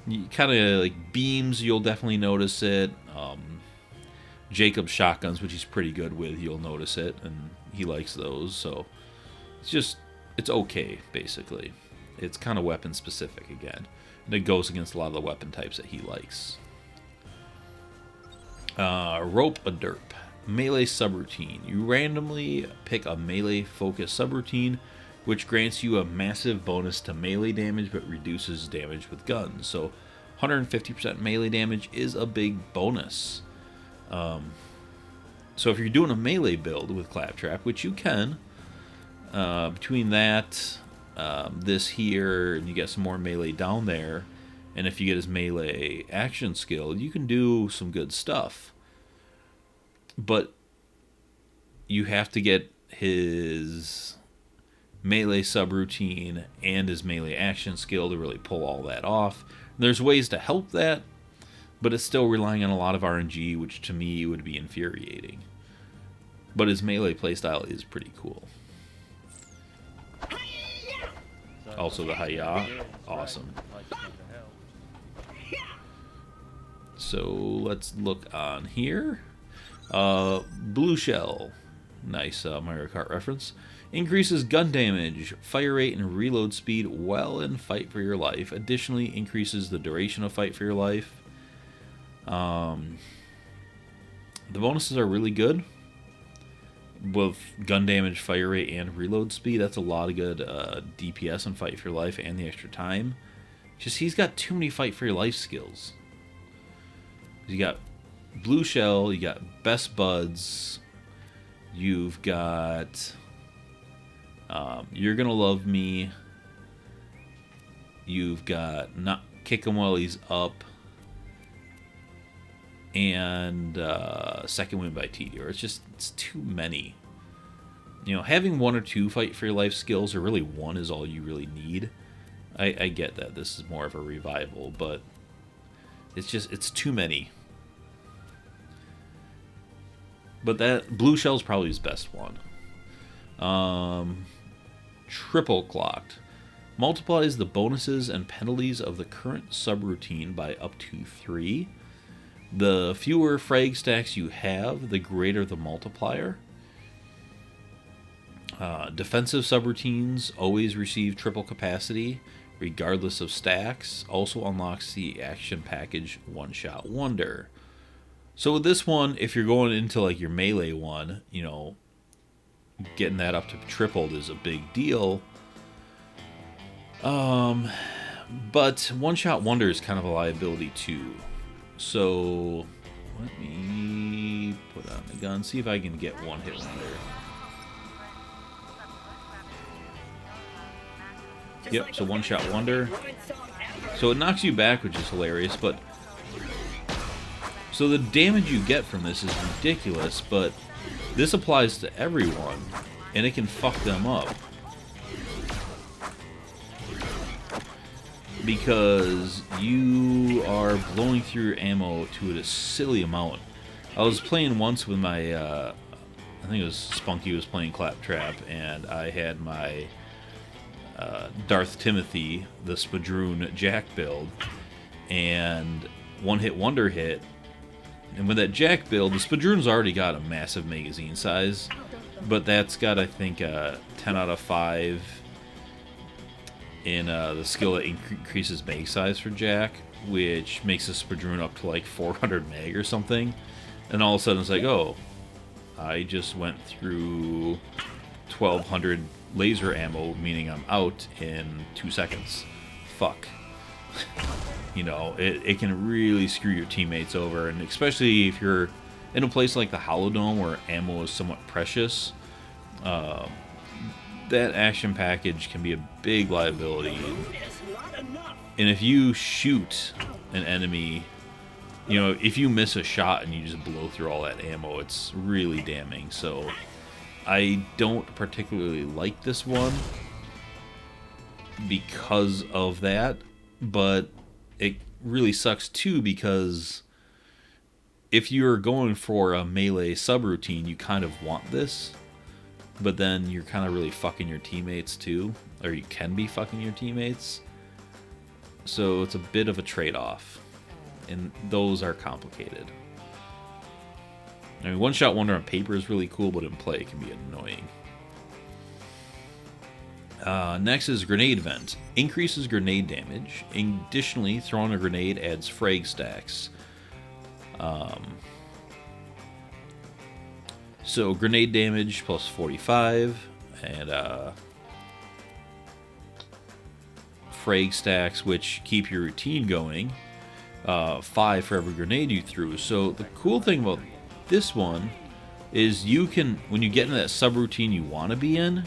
You kind of like beams, you'll definitely notice it. Jacob's shotguns, which he's pretty good with, you'll notice it, and he likes those. So it's okay, basically. It's kind of weapon specific again, and it goes against a lot of the weapon types that he likes. Rope a Derp. Melee subroutine. You randomly pick a melee focus subroutine, which grants you a massive bonus to melee damage but reduces damage with guns. So 150% melee damage is a big bonus. So if you're doing a melee build with Claptrap, which you can, between that, this here, and you get some more melee down there, and if you get his melee action skill, you can do some good stuff. But you have to get his melee subroutine and his melee action skill to really pull all that off. There's ways to help that, but it's still relying on a lot of RNG, which to me would be infuriating. But his melee playstyle is pretty cool. Also the Hi-Ya, awesome. So let's look on here. Blue Shell, nice Mario Kart reference. Increases gun damage, fire rate, and reload speed while in Fight for Your Life. Additionally, increases the duration of Fight for Your Life. The bonuses are really good. With gun damage, fire rate, and reload speed, that's a lot of good DPS in Fight for Your Life and the extra time. Just he's got too many Fight for Your Life skills. You got Blue Shell, you got Best Buds, you've got You're Gonna Love Me, you've got Not Kick Him While He's Up, and Second Win by Tedior. It's too many. You know, having one or two Fight for Your Life skills, or really one, is all you really need. I get that this is more of a revival, but it's too many. But that Blue Shell's probably his best one. Triple Clocked. Multiplies the bonuses and penalties of the current subroutine by up to 3. The fewer frag stacks you have, the greater the multiplier. Defensive subroutines always receive triple capacity, regardless of stacks. Also unlocks the action package One Shot Wonder. So with this one, if you're going into like your melee one, you know, getting that up to tripled is a big deal. But One Shot Wonder is kind of a liability too. So let me put on the gun, see if I can get one hit wonder. Yep, so One Shot Wonder. So it knocks you back, which is hilarious, but so the damage you get from this is ridiculous, but this applies to everyone, and it can fuck them up. Because you are blowing through your ammo to a silly amount. I was playing once with my, I think it was Spunky was playing Claptrap, and I had my Darth Timothy, the Spadroon Jack build, and one hit wonder hit. And with that Jack build, the Spadroon's already got a massive magazine size, but that's got, I think, a 10 out of 5 in the skill that increases mag size for Jack, which makes the Spadroon up to like 400 mag or something. And all of a sudden it's like, oh, I just went through 1200 laser ammo, meaning I'm out in 2 seconds. Fuck. You know, it can really screw your teammates over, and especially if you're in a place like the Holodome where ammo is somewhat precious, that action package can be a big liability. And if you shoot an enemy, you know, if you miss a shot and you just blow through all that ammo, it's really damning. So I don't particularly like this one because of that, but it really sucks too because if you're going for a melee subroutine, you kind of want this, but then you're kind of really fucking your teammates too, or you can be fucking your teammates. So it's a bit of a trade-off, and those are complicated. I mean, one-shot wonder on paper is really cool, but in play it can be annoying. Next is Grenade Vent. Increases grenade damage. Additionally, throwing a grenade adds frag stacks. So grenade damage plus 45, and frag stacks, which keep your routine going. 5 for every grenade you threw. So the cool thing about this one is you can, when you get into that subroutine you want to be in,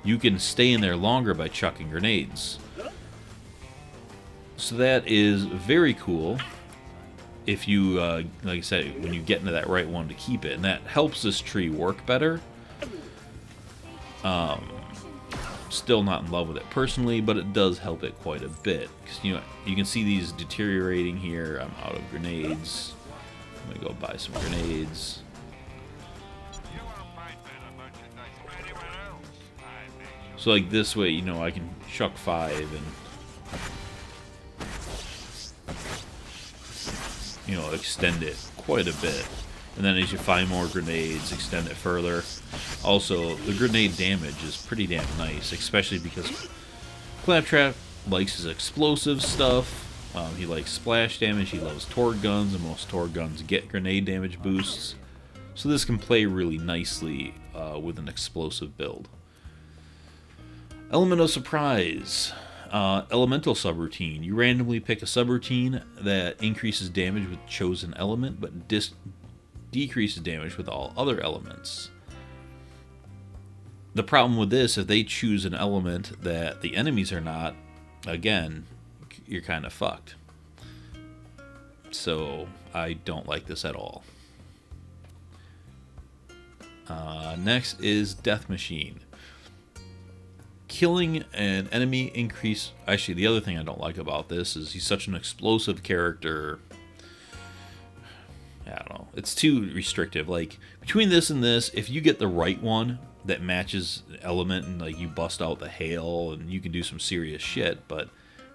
you can stay in there longer by chucking grenades. So that is very cool if you, like I said, when you get into that right one to keep it. And that helps this tree work better. Still not in love with it personally, but it does help it quite a bit. Because, you know, you can see these deteriorating here. I'm out of grenades. I'm gonna go buy some grenades. So like this way, you know, I can chuck 5 and, you know, extend it quite a bit. And then as you find more grenades, extend it further. Also, the grenade damage is pretty damn nice, especially because Claptrap likes his explosive stuff. He likes splash damage, he loves Torg guns, and most Torg guns get grenade damage boosts. So this can play really nicely with an explosive build. Element of Surprise. Elemental subroutine. You randomly pick a subroutine that increases damage with chosen element, but decreases damage with all other elements. The problem with this, if they choose an element that the enemies are not, again, you're kind of fucked. So I don't like this at all. Next is Death Machine. Killing an enemy increase... Actually, the other thing I don't like about this is he's such an explosive character. I don't know. It's too restrictive. Like, between this and this, if you get the right one that matches the element and, like, you bust out the hail and you can do some serious shit, but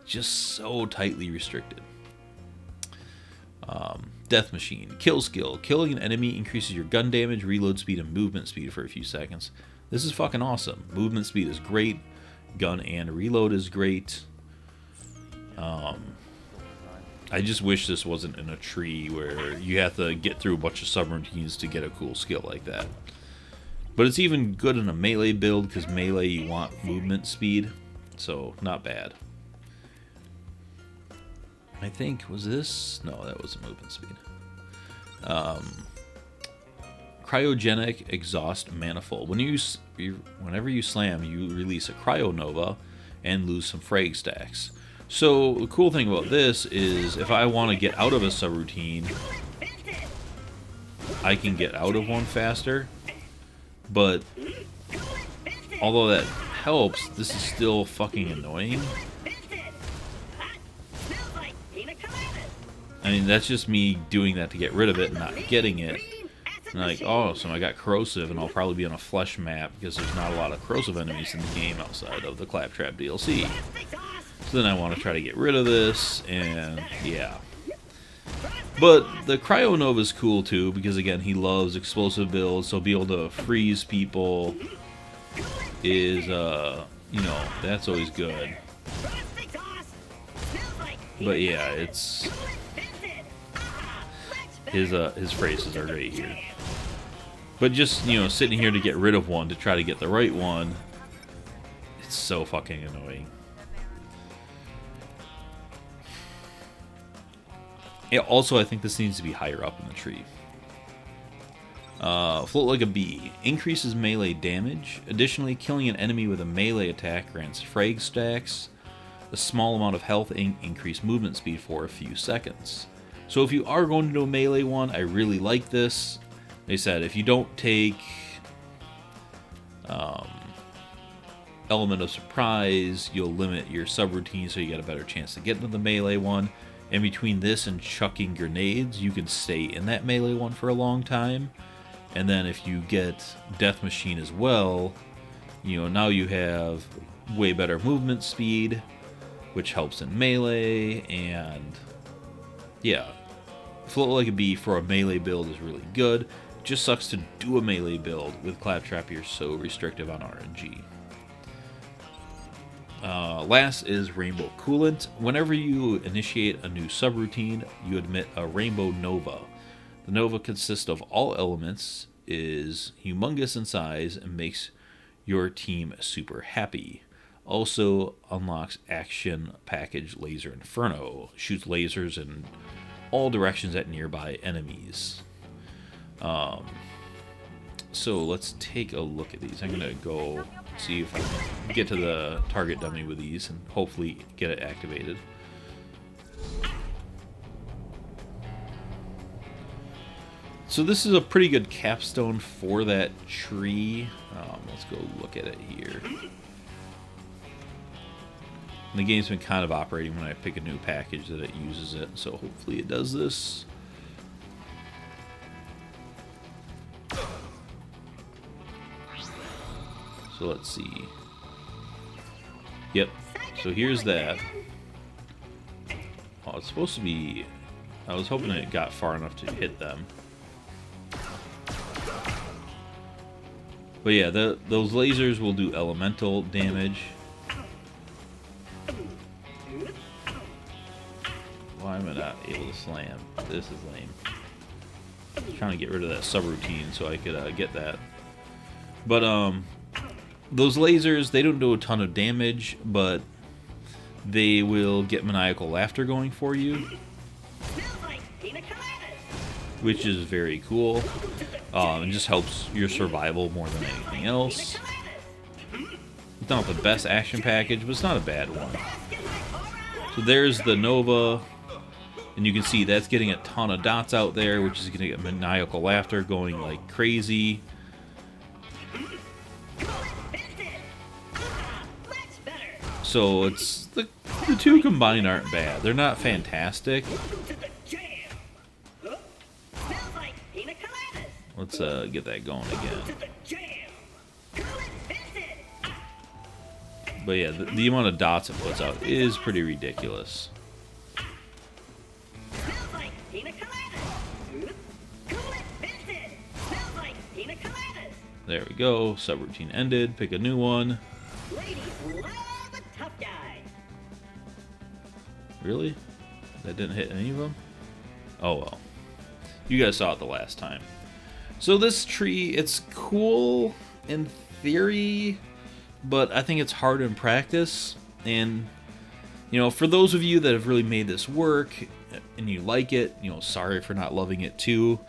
just so tightly restricted. Death Machine. Kill skill. Killing an enemy increases your gun damage, reload speed, and movement speed for a few seconds. This is fucking awesome. Movement speed is great. Gun and reload is great. I just wish this wasn't in a tree where you have to get through a bunch of subroutines to get a cool skill like that. But it's even good in a melee build because melee you want movement speed. So, not bad. I think, was this? No, that wasn't movement speed. Cryogenic Exhaust Manifold. Whenever you slam, you release a Cryonova and lose some frag stacks. So the cool thing about this is if I want to get out of a subroutine, I can get out of one faster. But although that helps, this is still fucking annoying. I mean, that's just me doing that to get rid of it and not getting it. And like, oh, so I got corrosive, and I'll probably be on a flesh map because there's not a lot of corrosive enemies in the game outside of the Claptrap DLC. So then I want to try to get rid of this, and yeah. But the Cryonova is cool too because again, he loves explosive builds, so be able to freeze people is, you know, that's always good. But yeah, it's his phrases are great here. But just, you know, sitting here to get rid of one to try to get the right one, it's so fucking annoying. Yeah, also, I think this needs to be higher up in the tree. Float like a bee. Increases melee damage. Additionally, killing an enemy with a melee attack grants frag stacks. A small amount of health increase movement speed for a few seconds. So if you are going to do a melee one, I really like this. They said if you don't take Element of surprise, you'll limit your subroutine so you get a better chance to get into the melee one. And between this and chucking grenades, you can stay in that melee one for a long time. And then if you get Death Machine as well, now you have way better movement speed, which helps in melee. And yeah, Float Like a Bee for a melee build is really good. It just sucks to do a melee build. With Claptrap, you're so restrictive on RNG. Last is Rainbow Coolant. Whenever you initiate a new subroutine, you emit a Rainbow Nova. The Nova consists of all elements, is humongous in size, and makes your team super happy. Also unlocks Action Package Laser Inferno. Shoots lasers in all directions at nearby enemies. So let's take a look at these. I'm going to go see if I can get to the target dummy with these and hopefully get it activated. So this is a pretty good capstone for that tree. Let's go look at it here. And the game's been kind of operating when I pick a new package that it uses it, so hopefully it does this. So let's see. Yep. So here's that. Oh, it's supposed to be... I was hoping it got far enough to hit them. But yeah, those lasers will do elemental damage. Why am I not able to slam? This is lame. I'm trying to get rid of that subroutine so I could get that. But those lasers, they don't do a ton of damage, but they will get maniacal laughter going for you, which is very cool. It just helps your survival more than anything else. It's not the best action package, but it's not a bad one. So there's the Nova, and you can see that's getting a ton of dots out there, which is going to get maniacal laughter going like crazy. So it's the two combined aren't bad. They're not fantastic. Let's get that going again. But yeah, the amount of dots it puts out is pretty ridiculous. There we go. Subroutine ended. Pick a new one. Really? That didn't hit any of them? Oh well. You guys saw it the last time. So this tree, it's cool in theory, but I think it's hard in practice. And, for those of you that have really made this work and you like it, sorry for not loving it too.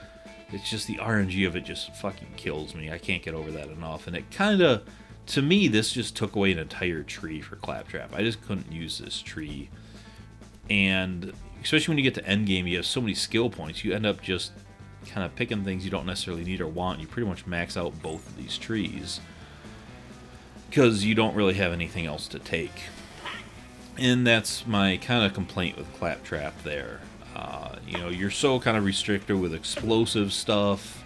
It's just the RNG of it just fucking kills me. I can't get over that enough. And it kind of, to me, this just took away an entire tree for Claptrap. I just couldn't use this tree. And especially when you get to endgame, you have so many skill points. You end up just kind of picking things you don't necessarily need or want. You pretty much max out both of these trees because you don't really have anything else to take. And that's my kind of complaint with Claptrap there. You're so kind of restricted with explosive stuff,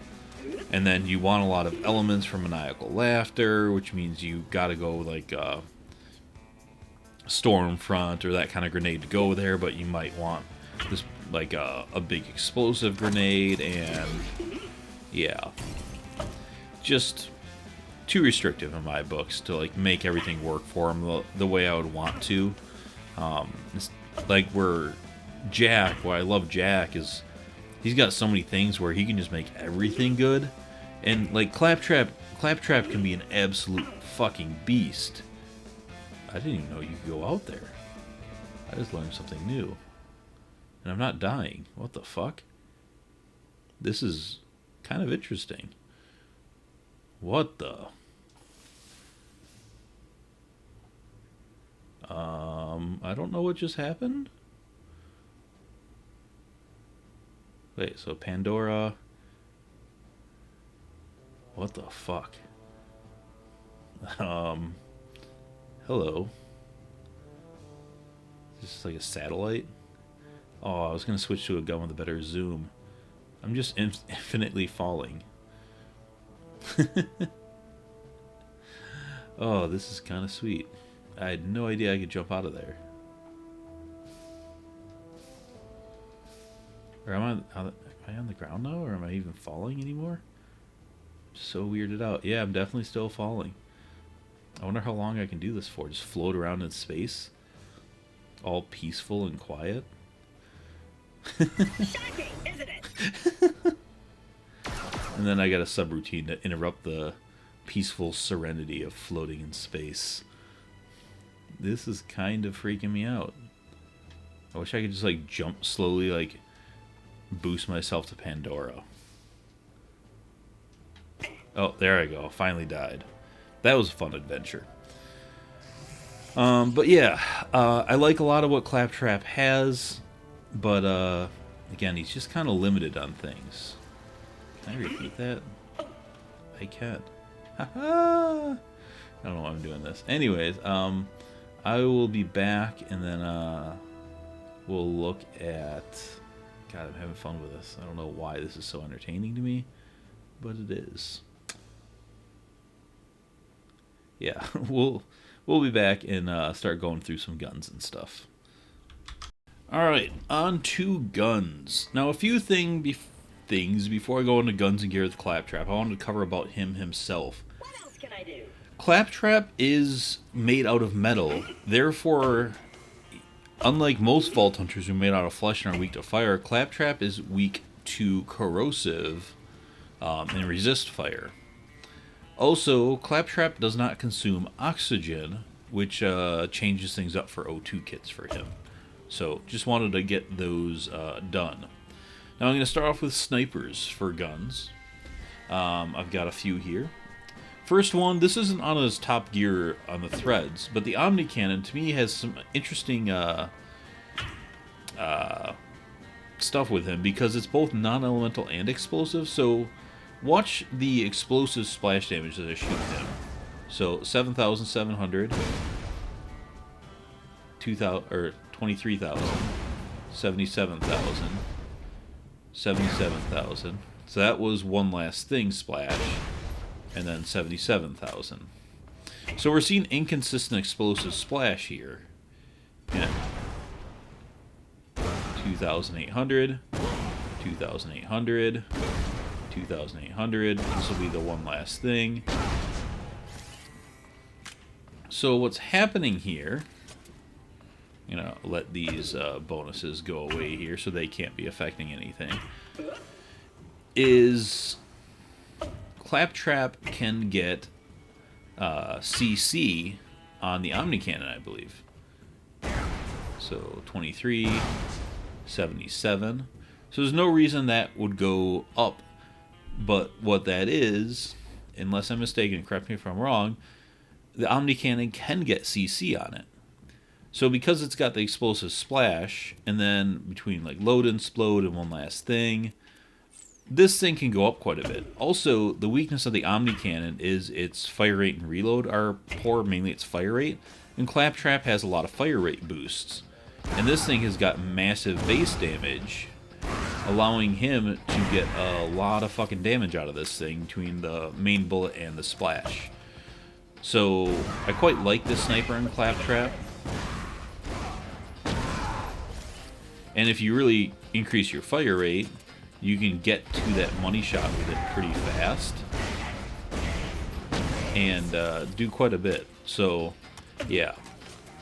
and then you want a lot of elements for maniacal laughter, which means you got to go like Stormfront or that kind of grenade to go there, but you might want this like a big explosive grenade, and yeah, just too restrictive in my books to like make everything work for him the way I would want to. It's like where I love Jack is he's got so many things where he can just make everything good, and like Claptrap can be an absolute fucking beast. I didn't even know you could go out there. I just learned something new. And I'm not dying. What the fuck? This is kind of interesting. What the? I don't know what just happened. Wait, so Pandora. What the fuck? Hello. Is this like a satellite? Oh, I was going to switch to a gun with a better zoom. I'm just infinitely falling. Oh, this is kind of sweet. I had no idea I could jump out of there. Or am I on the ground now? Or am I even falling anymore? I'm so weirded out. Yeah, I'm definitely still falling. I wonder how long I can do this for. Just float around in space? All peaceful and quiet? Shocking, isn't it? And then I got a subroutine to interrupt the peaceful serenity of floating in space. This is kind of freaking me out. I wish I could just like jump slowly, like boost myself to Pandora. Oh, there I go. Finally died. That was a fun adventure. But yeah, I like a lot of what Claptrap has, but again, he's just kind of limited on things. Can I repeat that? I can. Haha! I don't know why I'm doing this. Anyways, I will be back, and then we'll look at... God, I'm having fun with this. I don't know why this is so entertaining to me, but it is. Yeah, we'll be back and start going through some guns and stuff. Alright, on to guns. Now, a few things before I go into guns and gear with Claptrap. I wanted to cover about him himself. What else can I do? Claptrap is made out of metal, therefore, unlike most Vault Hunters who are made out of flesh and are weak to fire, Claptrap is weak to corrosive and resist fire. Also, Claptrap does not consume oxygen, which changes things up for O2 kits for him. So, just wanted to get those done. Now I'm going to start off with snipers for guns. I've got a few here. First one, this isn't on his top gear on the threads, but the Omni Cannon to me has some interesting stuff with him because it's both non-elemental and explosive. So watch the explosive splash damage that I shoot him. So 7,700, 2,000 or 23,000, 77,000. 77,000. So that was one last thing splash, and then 77,000. So we're seeing inconsistent explosive splash here. Yeah. 2,800, 2,800, 2,800. This will be the one last thing. So what's happening here, you know, let these bonuses go away here so they can't be affecting anything, is Claptrap can get CC on the Omni Cannon, I believe. So 23, 77. So there's no reason that would go up, but what that is, unless I'm mistaken, correct me if I'm wrong, the Omni Cannon can get CC on it. So because it's got the explosive splash, and then between like load and explode and one last thing, this thing can go up quite a bit. Also, the weakness of the Omni Cannon is its fire rate and reload are poor, mainly its fire rate, and Claptrap has a lot of fire rate boosts. And this thing has got massive base damage, allowing him to get a lot of fucking damage out of this thing between the main bullet and the splash. So I quite like this sniper in Claptrap. And if you really increase your fire rate, you can get to that money shot with it pretty fast. And do quite a bit. So, yeah.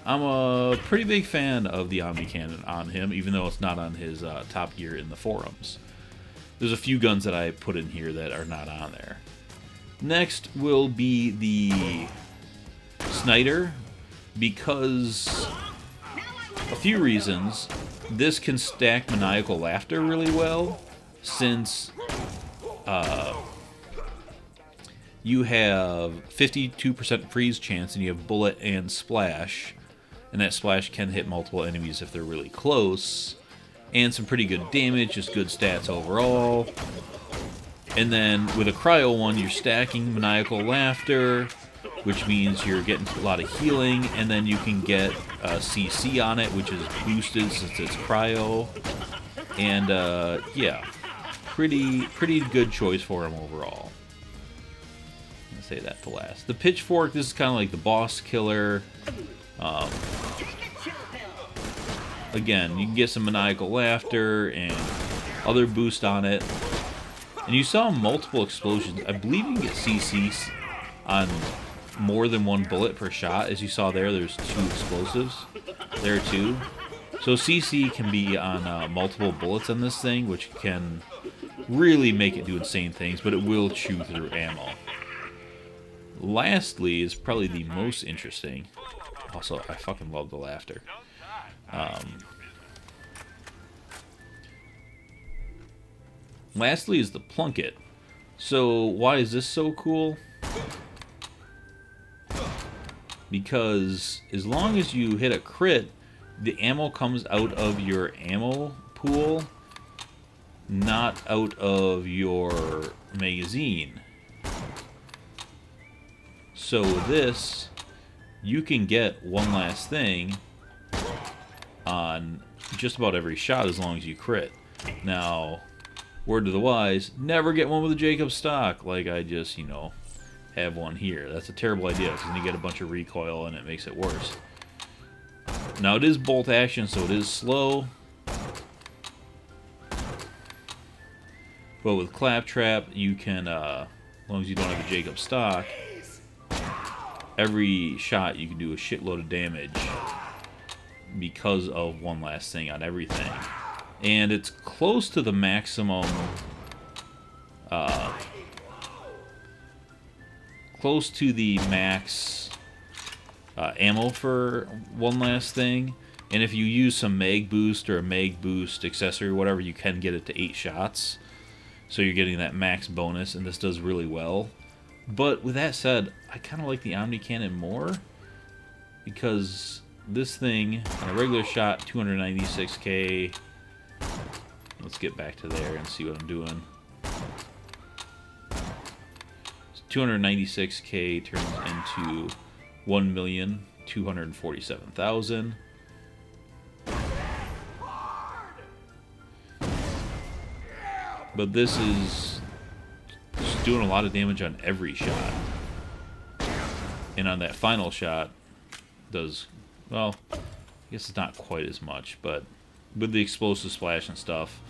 I'm a pretty big fan of the Omni Cannon on him, even though it's not on his top gear in the forums. There's a few guns that I put in here that are not on there. Next will be the Snyder, because a few reasons. This can stack Maniacal Laughter really well, since you have 52% freeze chance and you have bullet and splash, and that splash can hit multiple enemies if they're really close, and some pretty good damage, just good stats overall. And then with a cryo one, you're stacking Maniacal Laughter, which means you're getting a lot of healing, and then you can get CC on it, which is boosted since it's cryo. And yeah, pretty good choice for him overall. I'm gonna say that to last. The pitchfork, this is kind of like the boss killer. Again, you can get some maniacal laughter and other boost on it. And you saw multiple explosions. I believe you can get CC on more than one bullet per shot. As you saw there, there's 2 explosives there too. So CC can be on multiple bullets on this thing, which can really make it do insane things, but it will chew through ammo. Lastly is probably the most interesting. Also, I fucking love the laughter. Lastly is the plunket. So why is this so cool? Because as long as you hit a crit, the ammo comes out of your ammo pool, not out of your magazine. So with this, you can get one last thing on just about every shot as long as you crit. Now, word to the wise, never get one with a Jacob stock like I just, you know, have one here. That's a terrible idea because then you get a bunch of recoil and it makes it worse. Now it is bolt action, so it is slow. But with Claptrap, you can, as long as you don't have a Jacob stock, every shot you can do a shitload of damage because of one last thing on everything. And it's close to the maximum, close to the max ammo for one last thing. And if you use some mag boost or a mag boost accessory or whatever, you can get it to 8 shots. So you're getting that max bonus, and this does really well. But with that said, I kind of like the Omni Cannon more, because this thing, on a regular shot, 296k. Let's get back to there and see what I'm doing. 296k turns into 1,247,000. But this is just doing a lot of damage on every shot. And on that final shot, does, well, I guess it's not quite as much, but with the explosive splash and stuff,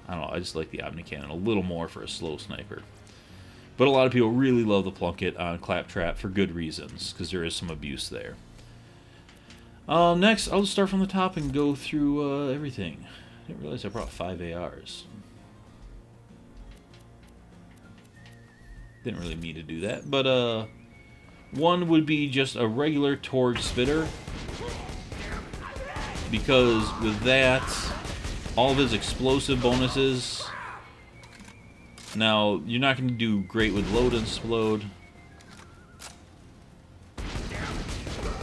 I don't know, I just like the Omni Cannon a little more for a slow sniper. But a lot of people really love the plunket on Claptrap for good reasons, because there is some abuse there. Next, I'll just start from the top and go through everything. I didn't realize I brought 5 ARs. Didn't really mean to do that, but one would be just a regular Torgue Spitter, because with that, all of his explosive bonuses. Now, you're not going to do great with Load and Explode,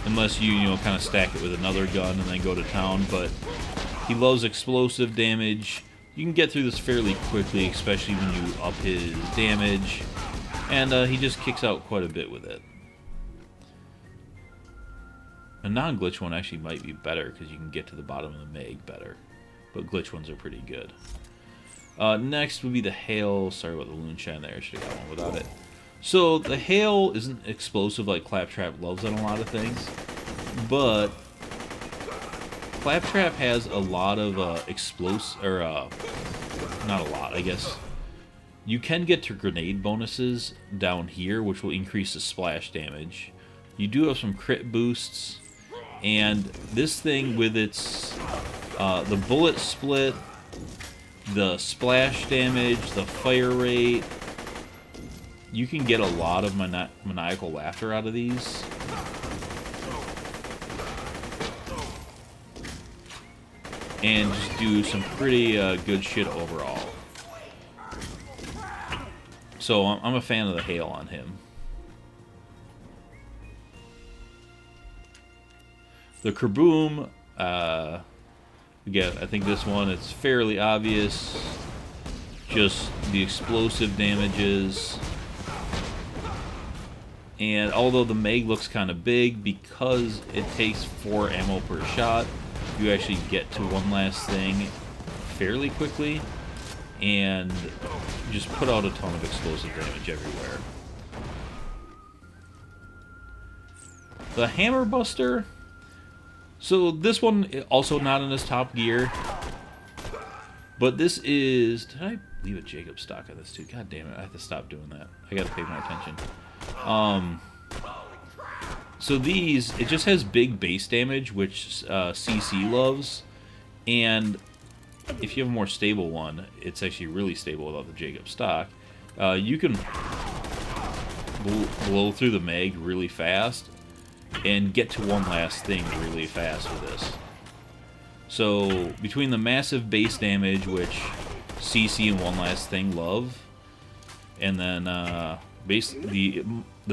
unless you kind of stack it with another gun and then go to town, but he loves explosive damage. You can get through this fairly quickly, especially when you up his damage, and he just kicks out quite a bit with it. A non-glitch one actually might be better, because you can get to the bottom of the mag better, but glitch ones are pretty good. Next would be the Hail. Sorry about the moonshine there, I should have got one without it. So the Hail isn't explosive like Claptrap loves on a lot of things, but Claptrap has a lot of explosive, or not a lot, I guess. You can get to grenade bonuses down here, which will increase the splash damage. You do have some crit boosts, and this thing with its the bullet split, the splash damage, the fire rate, you can get a lot of maniacal laughter out of these. And just do some pretty good shit overall. So I'm a fan of the Hail on him. The Kerboom, again, I think this one, it's fairly obvious. Just the explosive damages. And although the mag looks kind of big, because it takes 4 ammo per shot, you actually get to one last thing fairly quickly, and just put out a ton of explosive damage everywhere. The Hammer Buster. So this one also not in his top gear, but this is. Did I leave a Jacob stock on this too? God damn it! I have to stop doing that. I gotta pay more attention. So these, it just has big base damage, which CC loves, and if you have a more stable one, it's actually really stable without the Jacob stock. You can blow through the mag really fast and get to one last thing really fast with this. So between the massive base damage, which CC and one last thing love, and then the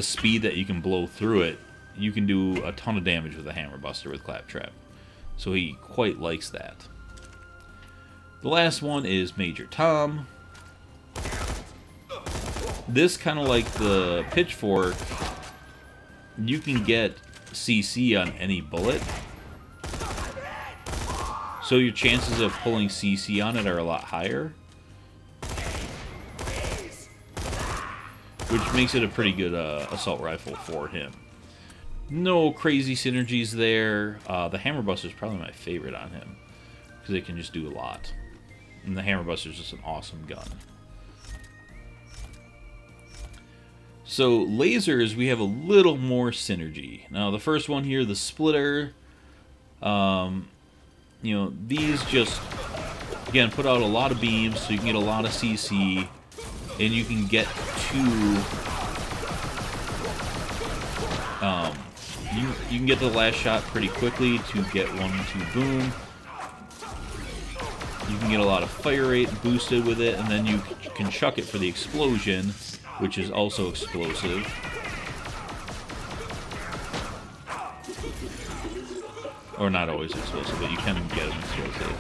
speed that you can blow through it, you can do a ton of damage with a Hammer Buster with Claptrap. So he quite likes that. The last one is Major Tom. This, kind of like the Pitchfork, you can get CC on any bullet. So your chances of pulling CC on it are a lot higher, which makes it a pretty good assault rifle for him. No crazy synergies there. The Hammer Buster is probably my favorite on him, because it can just do a lot. And the Hammer Buster is just an awesome gun. So lasers, we have a little more synergy. Now the first one here, the Splitter, you know, these just, again, put out a lot of beams, so you can get a lot of CC, and you can get to, you can get the last shot pretty quickly to get 1-2 boom. You can get a lot of fire rate boosted with it, and then you can chuck it for the explosion, which is also explosive. Or not always explosive, but you can get them explosive.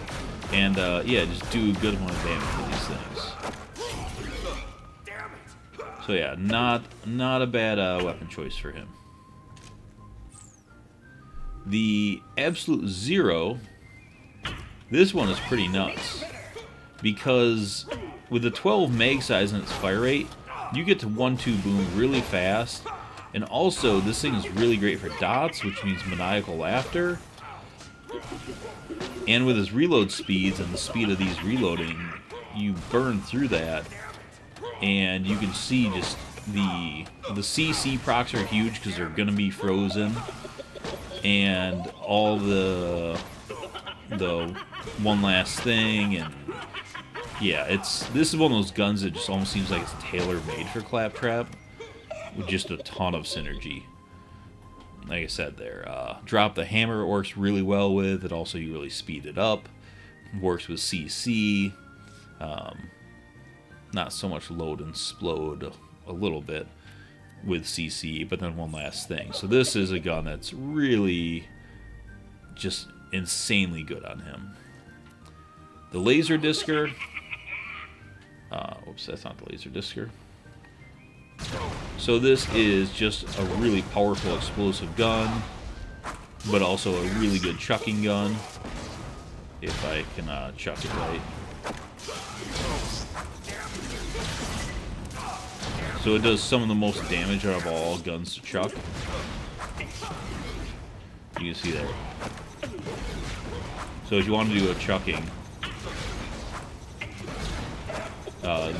And yeah, just do a good amount of damage with these things. So yeah, not a bad weapon choice for him. The Absolute Zero, this one is pretty nuts, because with the 12 mag size and its fire rate, you get to 1-2 boom really fast, and also this thing is really great for dots, which means maniacal laughter. And with his reload speeds and the speed of these reloading, you burn through that, and you can see just the CC procs are huge because they're gonna be frozen, and all the one last thing, and yeah, this is one of those guns that just almost seems like it's tailor-made for Claptrap, with just a ton of synergy. Like I said there, Drop the Hammer works really well with it. Also, you really speed it up. Works with CC. Not so much load and explode, a little bit with CC, but then one last thing. So this is a gun that's really just insanely good on him. The Laser Discer. Oops, that's not the Laser Discer. So this is just a really powerful explosive gun, but also a really good chucking gun, if I can chuck it right. So it does some of the most damage out of all guns to chuck. You can see there. So if you want to do a chucking,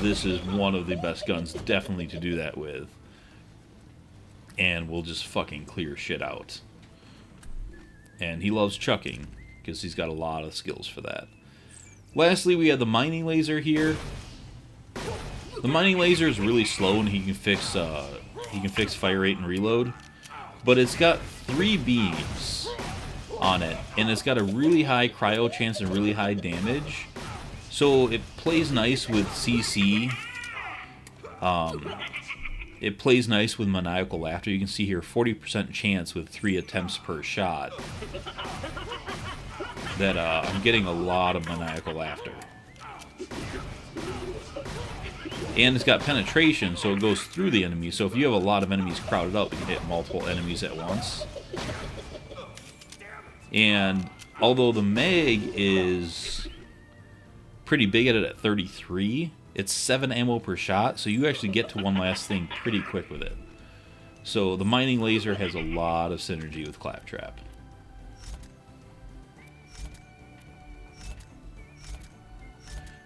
this is one of the best guns definitely to do that with. And will just fucking clear shit out. And he loves chucking, because he's got a lot of skills for that. Lastly, we have the Mining Laser here. The Mining Laser is really slow, and he can fix fire rate and reload. But it's got 3 beams on it, and it's got a really high cryo chance and really high damage. So it plays nice with CC. It plays nice with maniacal laughter. You can see here 40% chance with 3 attempts per shot that I'm getting a lot of maniacal laughter. And it's got penetration, so it goes through the enemy. So if you have a lot of enemies crowded up, you can hit multiple enemies at once. And although the mag is pretty big at it at 33, it's 7 ammo per shot, so you actually get to one last thing pretty quick with it. So the mining laser has a lot of synergy with Claptrap.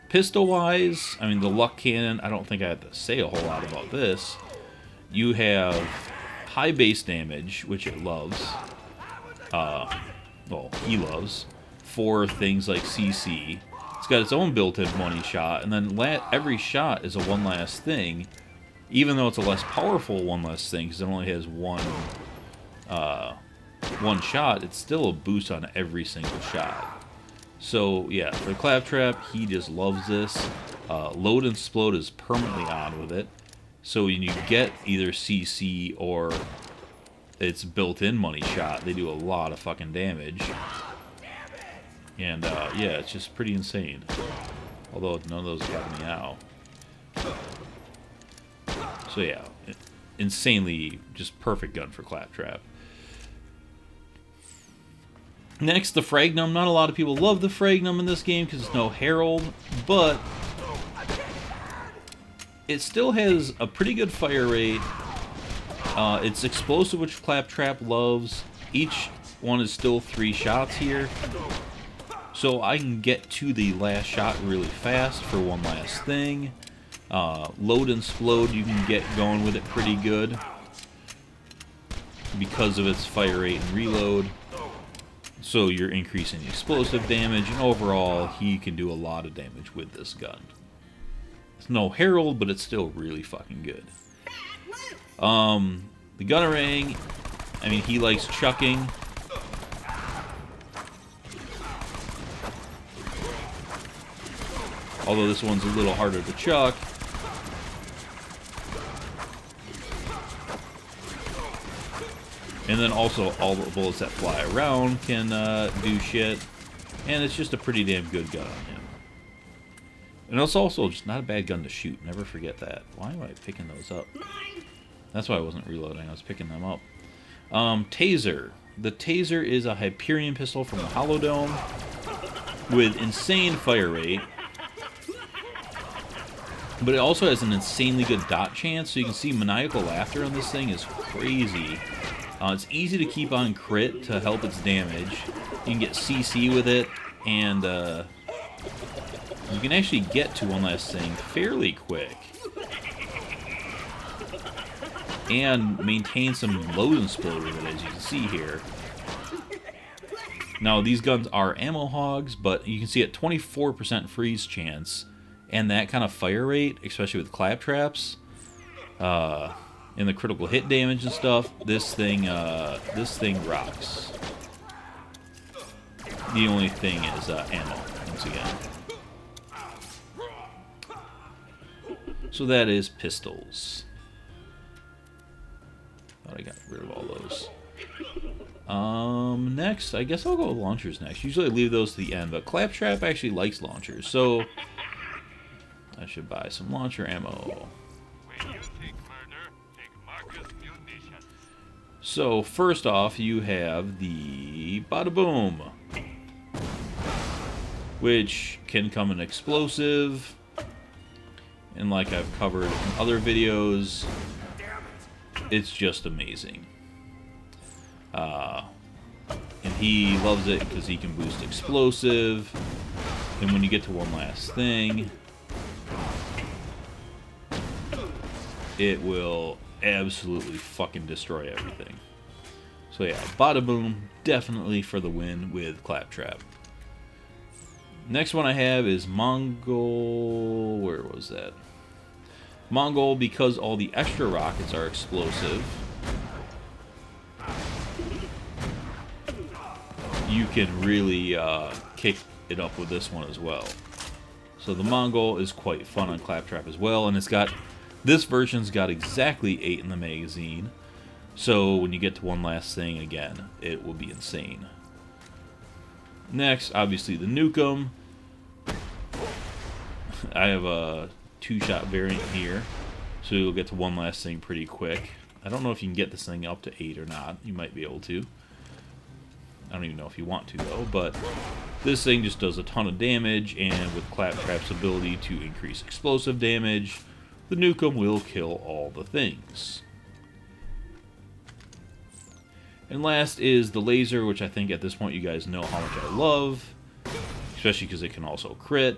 Pistol-wise, I mean, the luck cannon, I don't think I have to say a whole lot about this. You have high base damage, which it loves. Well, he loves. For things like CC. It's got its own built-in money shot, and then every shot is a one last thing. Even though it's a less powerful one last thing, because it only has one shot, it's still a boost on every single shot. So, yeah, for Claptrap, he just loves this. Load and Explode is permanently on with it. So when you get either CC or its built-in money shot, they do a lot of fucking damage. And, yeah, it's just pretty insane. Although none of those got me out. So, yeah, insanely just perfect gun for Claptrap. Next, the Fragnum. Not a lot of people love the Fragnum in this game because it's no Herald, but it still has a pretty good fire rate. It's explosive, which Claptrap loves. Each one is still 3 shots here. So I can get to the last shot really fast for one last thing. Load and Explode, you can get going with it pretty good because of its fire rate and reload. So you're increasing the explosive damage, and overall, he can do a lot of damage with this gun. It's no Herald, but it's still really fucking good. The Gunnerang, I mean, he likes chucking. Although this one's a little harder to chuck. And then also all the bullets that fly around can do shit. And it's just a pretty damn good gun on him. And it's also just not a bad gun to shoot. Never forget that. Why am I picking those up? That's why I wasn't reloading. I was picking them up. Taser. The Taser is a Hyperion pistol from the Holodome with insane fire rate. But it also has an insanely good dot chance. So you can see Maniacal Laughter on this thing is crazy. It's easy to keep on crit to help its damage. You can get CC with it, and you can actually get to one last thing fairly quick. And maintain some load and explode with it, as you can see here. Now, these guns are ammo hogs, but you can see at 24% freeze chance, and that kind of fire rate, especially with Claptraps, and the critical hit damage and stuff, this thing rocks. The only thing is ammo, once again. So that is pistols. Thought I got rid of all those. Next, I guess I'll go with launchers next. Usually I leave those to the end, but Claptrap actually likes launchers, so I should buy some launcher ammo. So, first off, you have the Bada Boom, which can come in explosive, and like I've covered in other videos, it's just amazing. And he loves it because he can boost explosive, and when you get to one last thing, it will absolutely fucking destroy everything. So yeah, Bada Boom, definitely for the win with Claptrap. Next one I have is Mongol. Where was that? Mongol, because all the extra rockets are explosive, you can really kick it up with this one as well. So the Mongol is quite fun on Claptrap as well, and it's got, this version's got exactly 8 in the magazine. So when you get to one last thing again, it will be insane. Next, obviously the Nukem. I have 2-shot variant here, so you'll get to one last thing pretty quick. I don't know if you can get this thing up to 8 or not. You might be able to. I don't even know if you want to, though, but this thing just does a ton of damage, and with Claptrap's ability to increase explosive damage, the Nukem will kill all the things. And last is the laser, which I think at this point you guys know how much I love, especially because it can also crit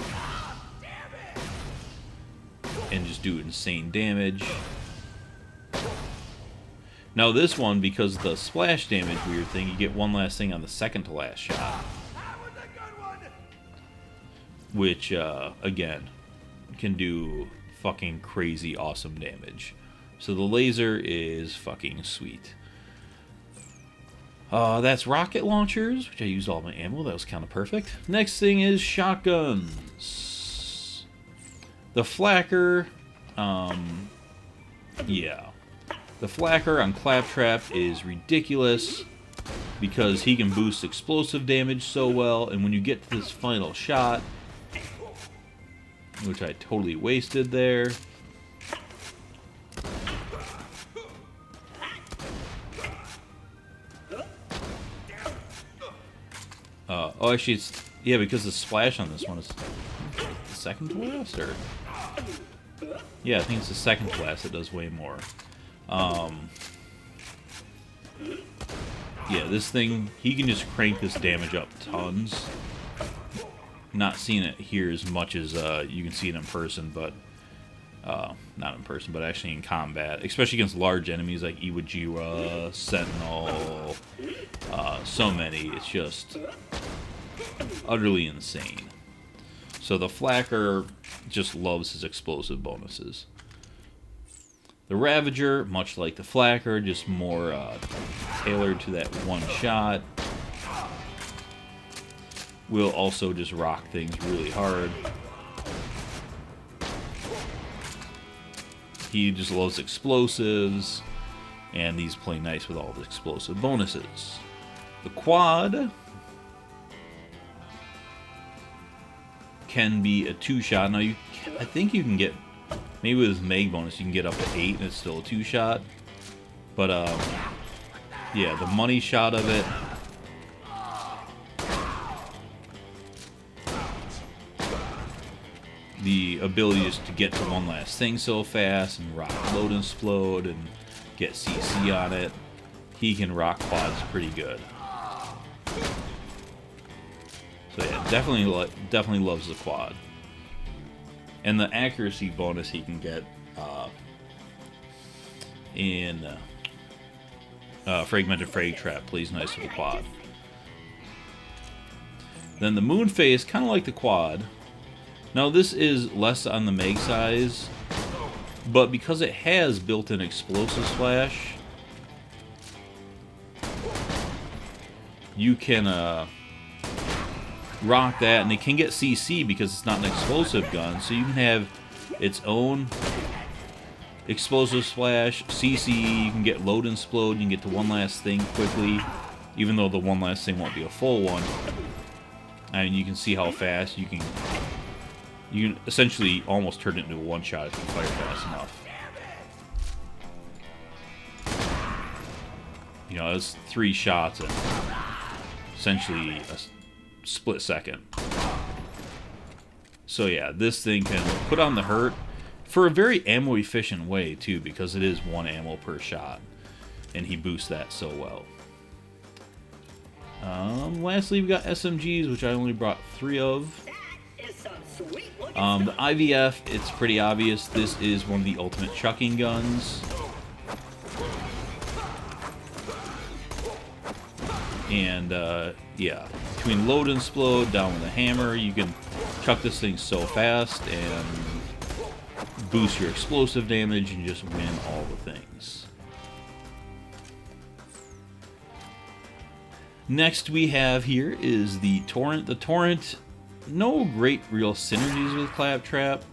and just do insane damage. Now this one, because the splash damage weird thing, you get one last thing on the second to last shot, which again can do fucking crazy awesome damage. So the laser is fucking sweet. That's rocket launchers, which I used all my ammo. That was kind of perfect. Next thing is shotguns. The flacker, yeah. The flacker on Claptrap is ridiculous because he can boost explosive damage so well, and when you get to this final shot, which I totally wasted there, oh, actually, it's, yeah, because the splash on this one is the second to last, or? Yeah, I think it's the second to last that does way more. Yeah, this thing, he can just crank this damage up tons. Not seeing it here as much as you can see it in person, but not in person, but actually in combat, especially against large enemies like Iwo Jima, Sentinel, so many. It's just utterly insane. So the flacker just loves his explosive bonuses. The Ravager, much like the flacker, just more tailored to that one shot, will also just rock things really hard. He just loves explosives, and these play nice with all the explosive bonuses. The quad can be a 2-shot. Now, I think you can get, maybe with his Meg bonus, you can get up to 8 and it's still a 2-shot. But, yeah, the money shot of it, the ability just to get to one last thing so fast and rock load and explode and get CC on it. He can rock quads pretty good. So yeah, definitely loves the quad. And the accuracy bonus he can get in Fragmented Fragtrap plays nice with the quad. Then the moon phase, kind of like the quad. Now this is less on the Meg size, but because it has built-in explosive splash, you can rock that, and it can get CC because it's not an explosive gun, so you can have its own explosive splash, CC, you can get load and explode, you can get to one last thing quickly, even though the one last thing won't be a full one. I mean, you can see how fast you can essentially almost turn it into a one-shot if you fire fast enough. You know, it's 3 shots in essentially a split second. So yeah, this thing can put on the hurt for a very ammo efficient way too, because it is 1 ammo per shot, and he boosts that so well. Lastly, we got SMGs, which I only brought 3 of. The IVF, it's pretty obvious. This is one of the ultimate chucking guns. And, yeah, between load and explode, down with a hammer, you can chuck this thing so fast and boost your explosive damage and just win all the things. Next we have here is the Torrent. The Torrent, no great real synergies with Claptrap,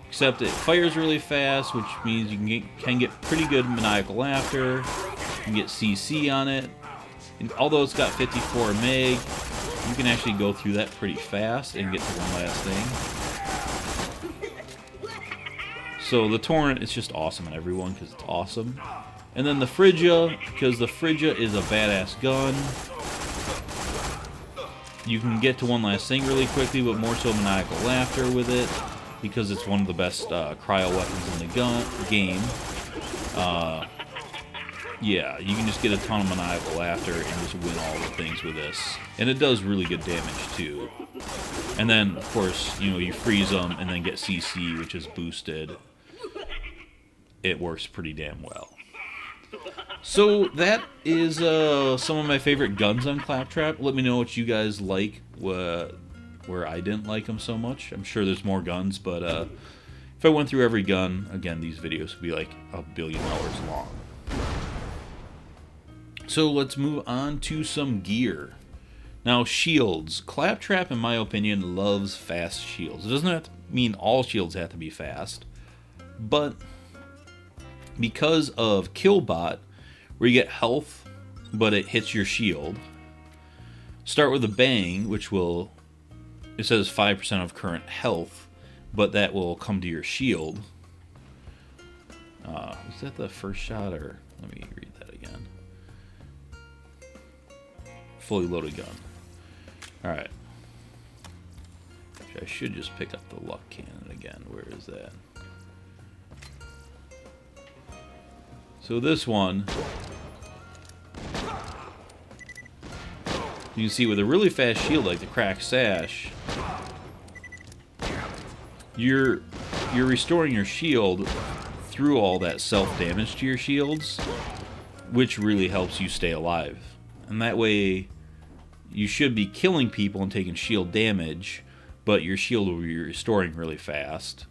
except it fires really fast, which means you can get pretty good maniacal laughter. You can get CC on it. And although it's got 54 meg, you can actually go through that pretty fast and get to one last thing. So the Torrent is just awesome on everyone because it's awesome. And then the Phrygia, because the Phrygia is a badass gun. You can get to one last thing really quickly, but more so Maniacal Laughter with it, because it's one of the best cryo weapons in the game. Yeah, you can just get a ton of Maniacal Laughter and just win all the things with this. And it does really good damage, too. And then, of course, you know, you freeze them and then get CC, which is boosted. It works pretty damn well. So, that is some of my favorite guns on Claptrap. Let me know what you guys like, where I didn't like them so much. I'm sure there's more guns, but if I went through every gun, again, these videos would be like 1 billion hours long. So let's move on to some gear. Now, shields. Claptrap, in my opinion, loves fast shields. It doesn't have to mean all shields have to be fast, but because of Killbot, where you get health, but it hits your shield, start with a bang, which will, it says 5% of current health, but that will come to your shield. Was that the first shot, or let me read that again. Fully loaded gun. Alright. I should just pick up the luck cannon again. Where is that? So this one, you can see with a really fast shield like the Crack Sash, you're restoring your shield through all that self-damage to your shields, which really helps you stay alive. And that way, you should be killing people and taking shield damage, but your shield will be restoring really fast.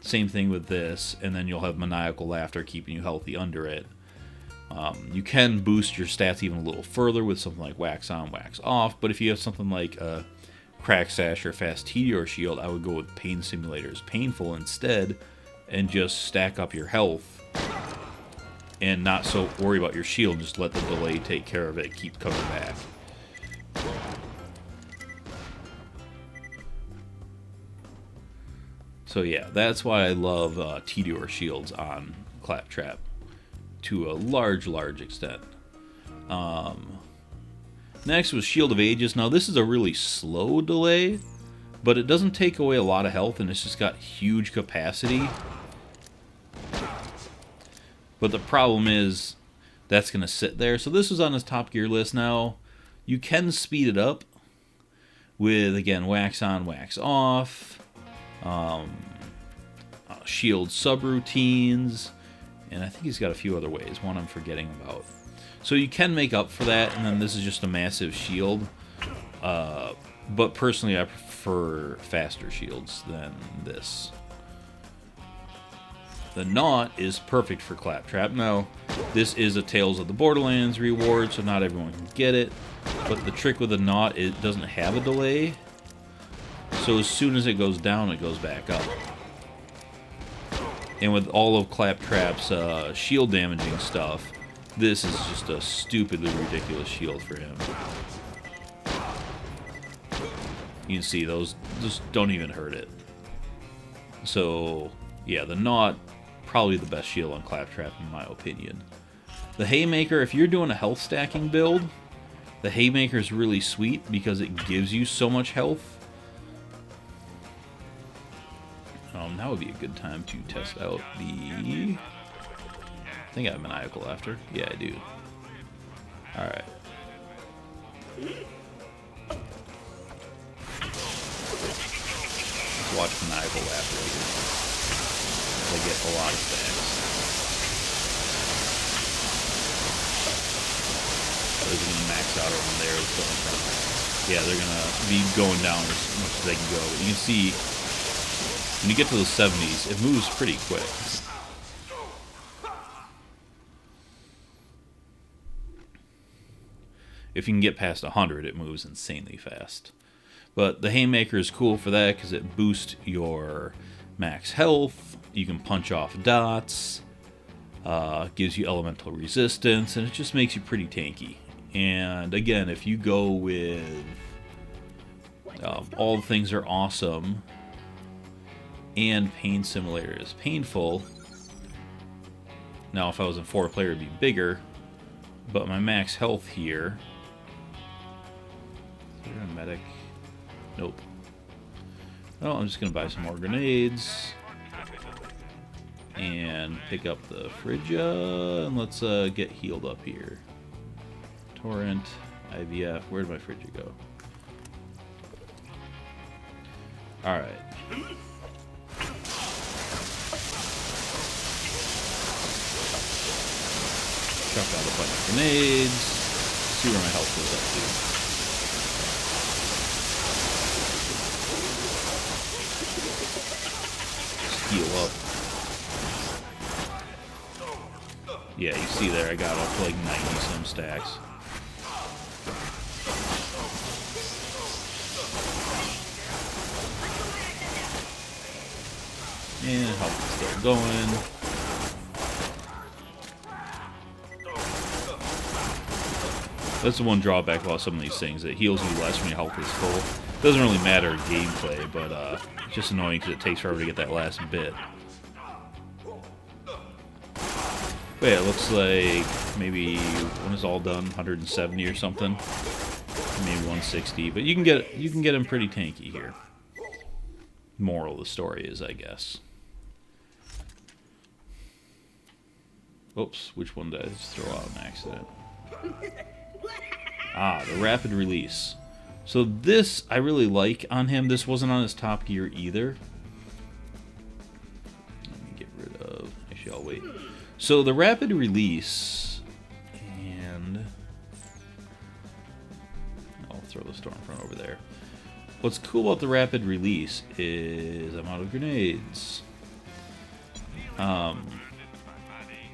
Same thing with this, and then you'll have Maniacal Laughter keeping you healthy under it. You can boost your stats even a little further with something like Wax On, Wax Off, but if you have something like a Crack Sash or Fast Meteor Shield, I would go with Pain Simulator's Painful instead, and just stack up your health, and not so worry about your shield, just let the delay take care of it, keep coming back. So yeah, that's why I love Meteor Shields on Claptrap to a large extent. Next was Shield of Ages. Now this is a really slow delay, but it doesn't take away a lot of health, and it's just got huge capacity. But the problem is that's going to sit there. So this is on his top gear list now. You can speed it up with, again, Wax On, Wax Off, shield subroutines, and I think he's got a few other ways, one I'm forgetting about. So you can make up for that, and then this is just a massive shield. But personally, I prefer faster shields than this. The Knot is perfect for Claptrap. Now, this is a Tales of the Borderlands reward, so not everyone can get it. But the trick with the Knot, it doesn't have a delay. So as soon as it goes down, it goes back up. And with all of Claptrap's shield damaging stuff, this is just a stupidly ridiculous shield for him. You can see those just don't even hurt it. So, yeah, the Knot, probably the best shield on Claptrap in my opinion. The Haymaker, if you're doing a health stacking build, the Haymaker is really sweet because it gives you so much health. Now would be a good time to test out the... I think I have Maniacal Laughter. Yeah, I do. Alright. Let's watch Maniacal Laughter here. They get a lot of stacks. Those are going to max out around there. Yeah, they're going to be going down as much as they can go. You can see, when you get to the 70s, it moves pretty quick. If you can get past 100, it moves insanely fast. But the Haymaker is cool for that because it boosts your max health. You can punch off dots. Gives you elemental resistance, and it just makes you pretty tanky. And again, if you go with all the things are awesome, and Pain Simulator is painful. Now, if I was in 4-player, it'd be bigger. But my max health here... Is there a medic? Nope. Well, I'm just going to buy some more grenades. And pick up the Phrygia. And let's get healed up here. Torrent, IVF. Where did my Phrygia go? Alright. Chuck out a bunch of grenades. See where my health goes up to. Just heal up. Yeah, you see there, I got up to like 90-some stacks. And health is still going. That's the one drawback about some of these things. It heals you less when your health is full. Doesn't really matter in gameplay, but it's just annoying because it takes forever to get that last bit. But yeah, it looks like maybe when it's all done, 170 or something, maybe 160. But you can get them pretty tanky here. Moral of the story is, I guess. Oops, which one did I just throw out in accident? Ah, the rapid release. So this I really like on him. This wasn't on his top gear either. Let me get rid of... Actually, I'll wait. So the rapid release, and I'll throw the Stormfront over there. What's cool about the rapid release is I'm out of grenades.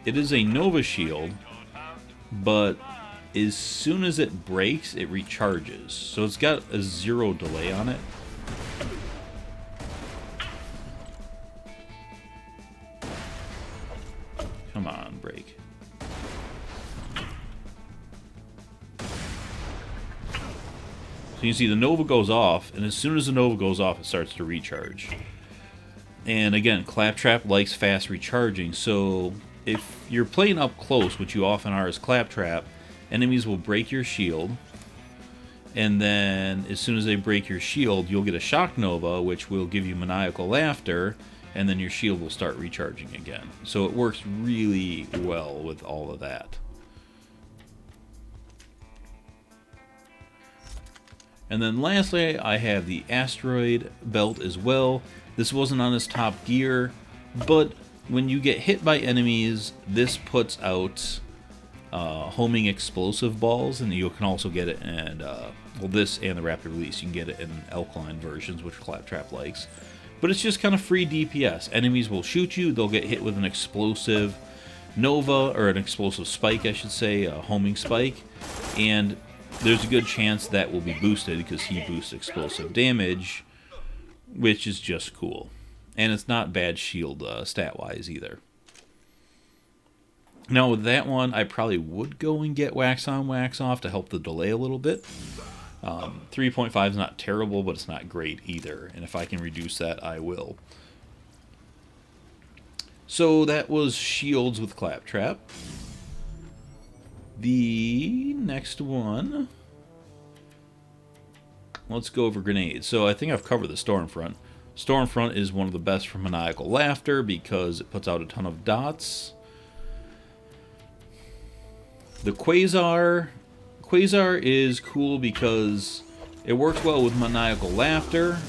It is a Nova shield, but as soon as it breaks, it recharges. So it's got a 0 delay on it. Come on, break. So you see the Nova goes off, and as soon as the Nova goes off, it starts to recharge. And again, Claptrap likes fast recharging, so if you're playing up close, which you often are as Claptrap, enemies will break your shield, and then as soon as they break your shield, you'll get a Shock Nova, which will give you Maniacal Laughter, and then your shield will start recharging again. So it works really well with all of that. And then lastly, I have the Asteroid Belt as well. This wasn't on his top gear, but when you get hit by enemies, this puts out homing explosive balls, and you can also get it in, well, this and the rapid release. You can get it in alkaline versions, which Claptrap likes. But it's just kind of free DPS. Enemies will shoot you, they'll get hit with an explosive Nova, or an explosive spike, I should say, a homing spike, and there's a good chance that will be boosted because he boosts explosive damage, which is just cool. And it's not bad shield stat-wise either. Now with that one, I probably would go and get Wax On, Wax Off to help the delay a little bit. 3.5 is not terrible, but it's not great either. And if I can reduce that, I will. So that was shields with Claptrap. The next one, let's go over grenades. So I think I've covered the Stormfront. Stormfront is one of the best for Maniacal Laughter because it puts out a ton of dots. The Quasar is cool because it works well with Maniacal Laughter.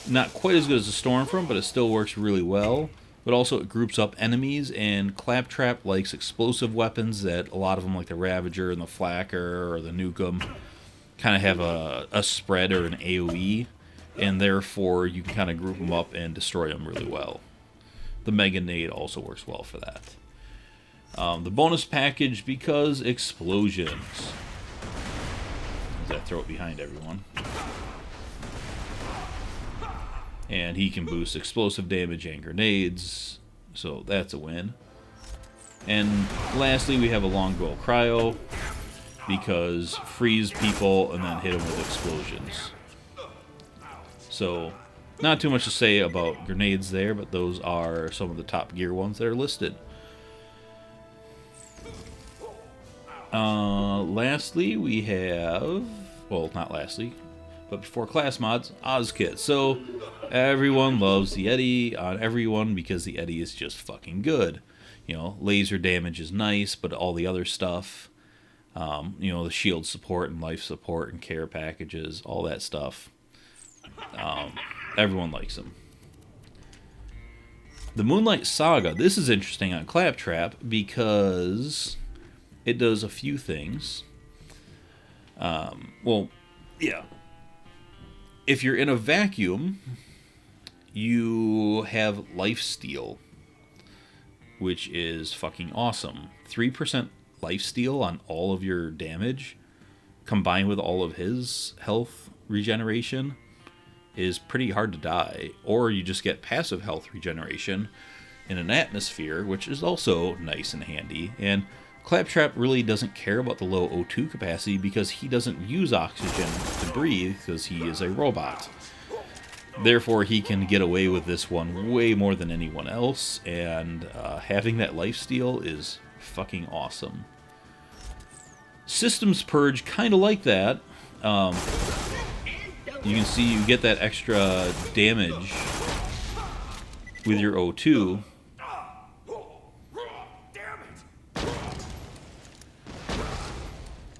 Not quite as good as the Stormfront, but it still works really well. But also it groups up enemies, and Claptrap likes explosive weapons that a lot of them, like the Ravager and the Flacker or the Nukem, kind of have a spread or an AoE, and therefore you can kind of group them up and destroy them really well. The Mega Nade also works well for that. The bonus package, because explosions. As I throw it behind everyone. And he can boost explosive damage and grenades, so that's a win. And lastly, we have a Longbow Cryo, because freeze people and then hit them with explosions. So Not too much to say about grenades there, but those are some of the top gear ones that are listed. Lastly, we have... Well, not lastly, but before class mods, Oz kits. So, everyone loves the Eddie on everyone because the Eddie is just fucking good. You know, laser damage is nice, but all the other stuff, you know, the shield support and life support and care packages, all that stuff, everyone likes them. The Moonlight Saga, this is interesting on Claptrap because it does a few things. Well, yeah. If you're in a vacuum, you have lifesteal, which is fucking awesome. 3% lifesteal on all of your damage, combined with all of his health regeneration, is pretty hard to die. Or you just get passive health regeneration in an atmosphere, which is also nice and handy. And Claptrap really doesn't care about the low O2 capacity because he doesn't use oxygen to breathe because he is a robot. Therefore, he can get away with this one way more than anyone else, and having that lifesteal is fucking awesome. Systems Purge, kind of like that. You can see you get that extra damage with your O2.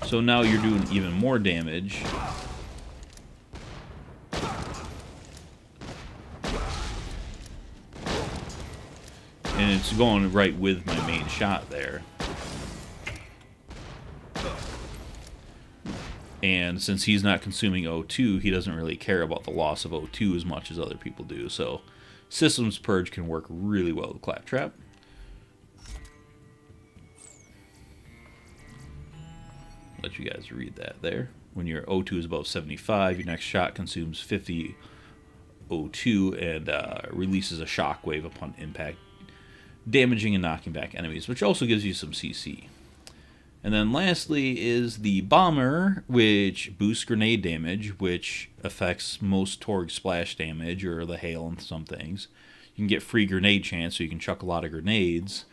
So now you're doing even more damage. And it's going right with my main shot there. And since he's not consuming O2, he doesn't really care about the loss of O2 as much as other people do. So Systems Purge can work really well with Claptrap. Let you guys read that there. When your O2 is above 75, your next shot consumes 50 O2 and releases a shockwave upon impact, damaging and knocking back enemies, which also gives you some CC. And then lastly is the Bomber, which boosts grenade damage, which affects most Torg splash damage or the hail and some things. You can get free grenade chance, so you can chuck a lot of grenades,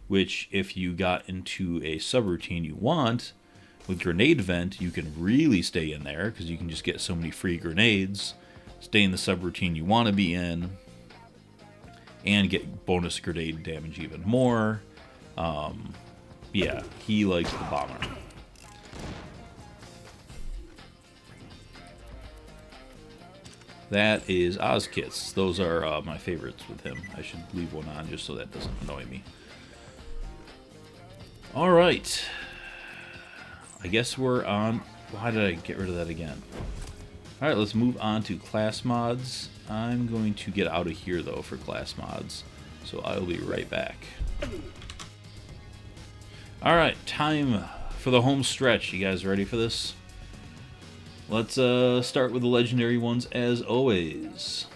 which if you got into a subroutine you want, with Grenade Vent, you can really stay in there because you can just get so many free grenades, stay in the subroutine you want to be in, and get bonus grenade damage even more. Yeah, he likes the Bomber. That is Oz kits. Those are my favorites with him. I should leave one on just so that doesn't annoy me. All right. I guess we're on... Why did I get rid of that again? Alright, let's move on to class mods. I'm going to get out of here, though, for class mods. So I will be right back. Alright, time for the home stretch. You guys ready for this? Let's start with the legendary ones, as always.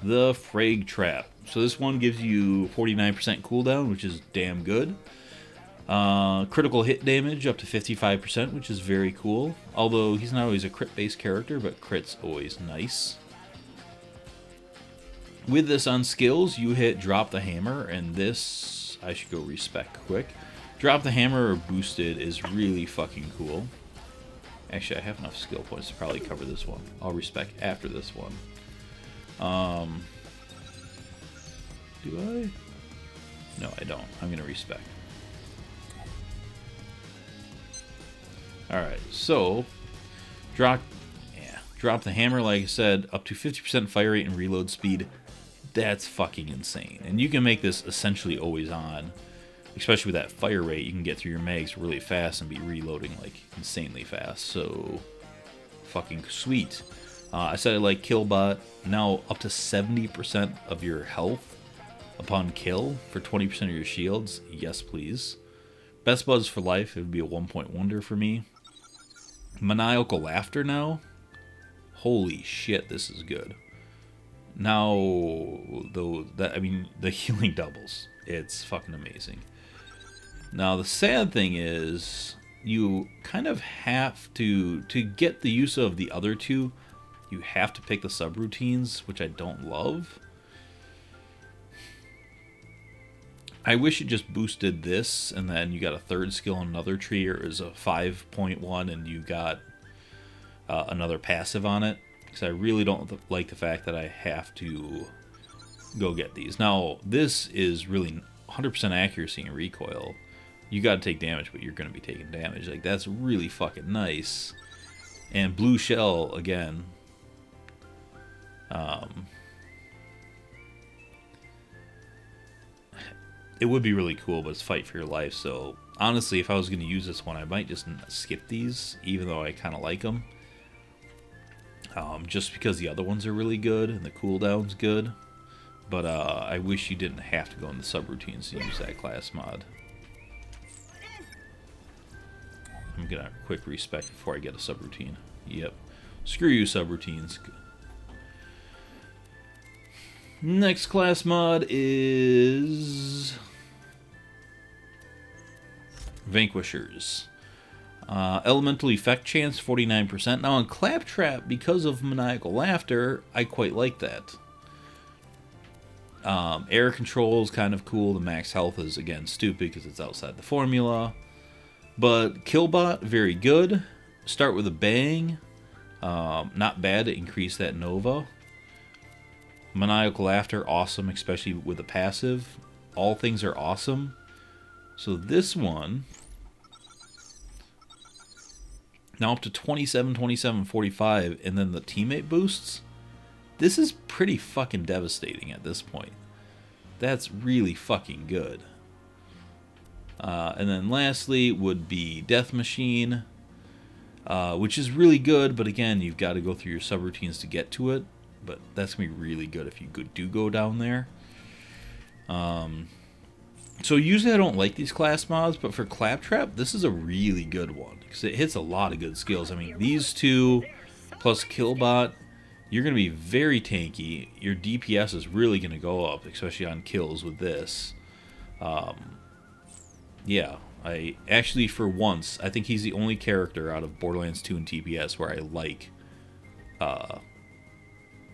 The Fragtrap. So this one gives you 49% cooldown, which is damn good. Critical hit damage up to 55%, which is very cool. Although he's not always a crit-based character, but crit's always nice. With this on skills, you hit Drop the Hammer, and this, I should go respec quick. Drop the Hammer or Boosted is really fucking cool. Actually, I have enough skill points to probably cover this one. I'll respec after this one. Do I? No, I don't. I'm going to respec. Alright, so drop the hammer, like I said, up to 50% fire rate and reload speed. That's fucking insane. And you can make this essentially always on. Especially with that fire rate, you can get through your mags really fast and be reloading like insanely fast. So fucking sweet. I said I like Killbot. Now up to 70% of your health upon kill for 20% of your shields. Yes, please. Best Buzz for life. It would be a 1-point wonder for me. Maniacal Laughter now. Holy shit, this is good. Now, though, the healing doubles. It's fucking amazing. Now, the sad thing is, you kind of have to get the use of the other two, You have to pick the subroutines, which I don't love. I wish it just boosted this, and then you got a third skill on another tree, or is a 5.1, and you got another passive on it. Because I really don't like the fact that I have to go get these. Now, this is really 100% accuracy and recoil. You got to take damage, but you're going to be taking damage. Like, that's really fucking nice. And blue shell, again. It would be really cool, but it's fight for your life. So, honestly, if I was going to use this one, I might just skip these, even though I kind of like them. Just because the other ones are really good, and the cooldown's good. But I wish you didn't have to go in the subroutines to use that class mod. I'm going to quick respec before I get a subroutine. Yep. Screw you, subroutines. Next class mod is Vanquishers. Elemental effect chance, 49%. Now on Claptrap, because of maniacal laughter, I quite like that. Air control is kind of cool. The max health is, again, stupid because it's outside the formula. But Killbot, very good. Start with a bang. Not bad to increase that Nova. Maniacal laughter, awesome, especially with the passive. All things are awesome. So this one, now up to 27, 27, 45, and then the teammate boosts. This is pretty fucking devastating at this point. That's really fucking good. And then lastly would be Death Machine, which is really good, but again, you've got to go through your subroutines to get to it. But that's going to be really good if you do go down there. So usually I don't like these class mods, but for Claptrap, this is a really good one. Because it hits a lot of good skills. I mean, these two plus Killbot, you're going to be very tanky. Your DPS is really going to go up, especially on kills with this. Yeah, I actually, for once, I think he's the only character out of Borderlands 2 and TPS where I like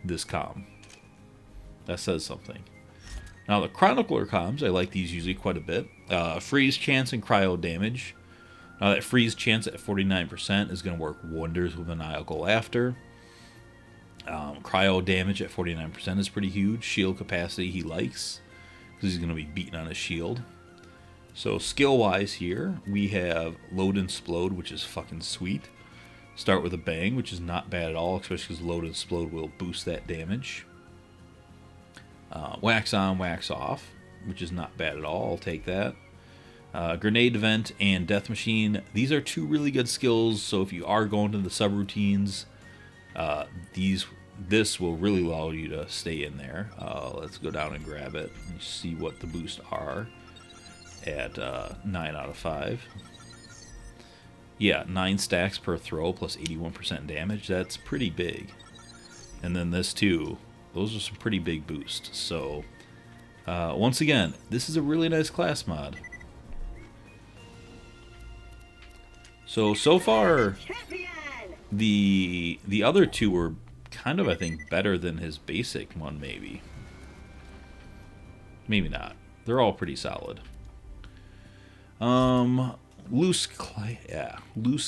this comm. That says something. Now the Chronicler comms, I like these usually quite a bit. Freeze chance and cryo damage. Now that freeze chance at 49% is going to work wonders with maniacal laughter. Cryo damage at 49% is pretty huge. Shield capacity he likes, because he's going to be beating on his shield. So skill-wise here, we have Load and Explode, which is fucking sweet. Start with a bang, which is not bad at all, especially because Load and Explode will boost that damage. Wax on, wax off, which is not bad at all. I'll take that. Grenade Vent and Death Machine. These are two really good skills, so if you are going to the subroutines, this will really allow you to stay in there. Let's go down and grab it and see what the boosts are at 9 out of 5. Yeah, 9 stacks per throw plus 81% damage. That's pretty big. And then this too. Those are some pretty big boosts. So, once again, this is a really nice class mod. So far, the other two were kind of, I think, better than his basic one, maybe. Maybe not. They're all pretty solid. Loose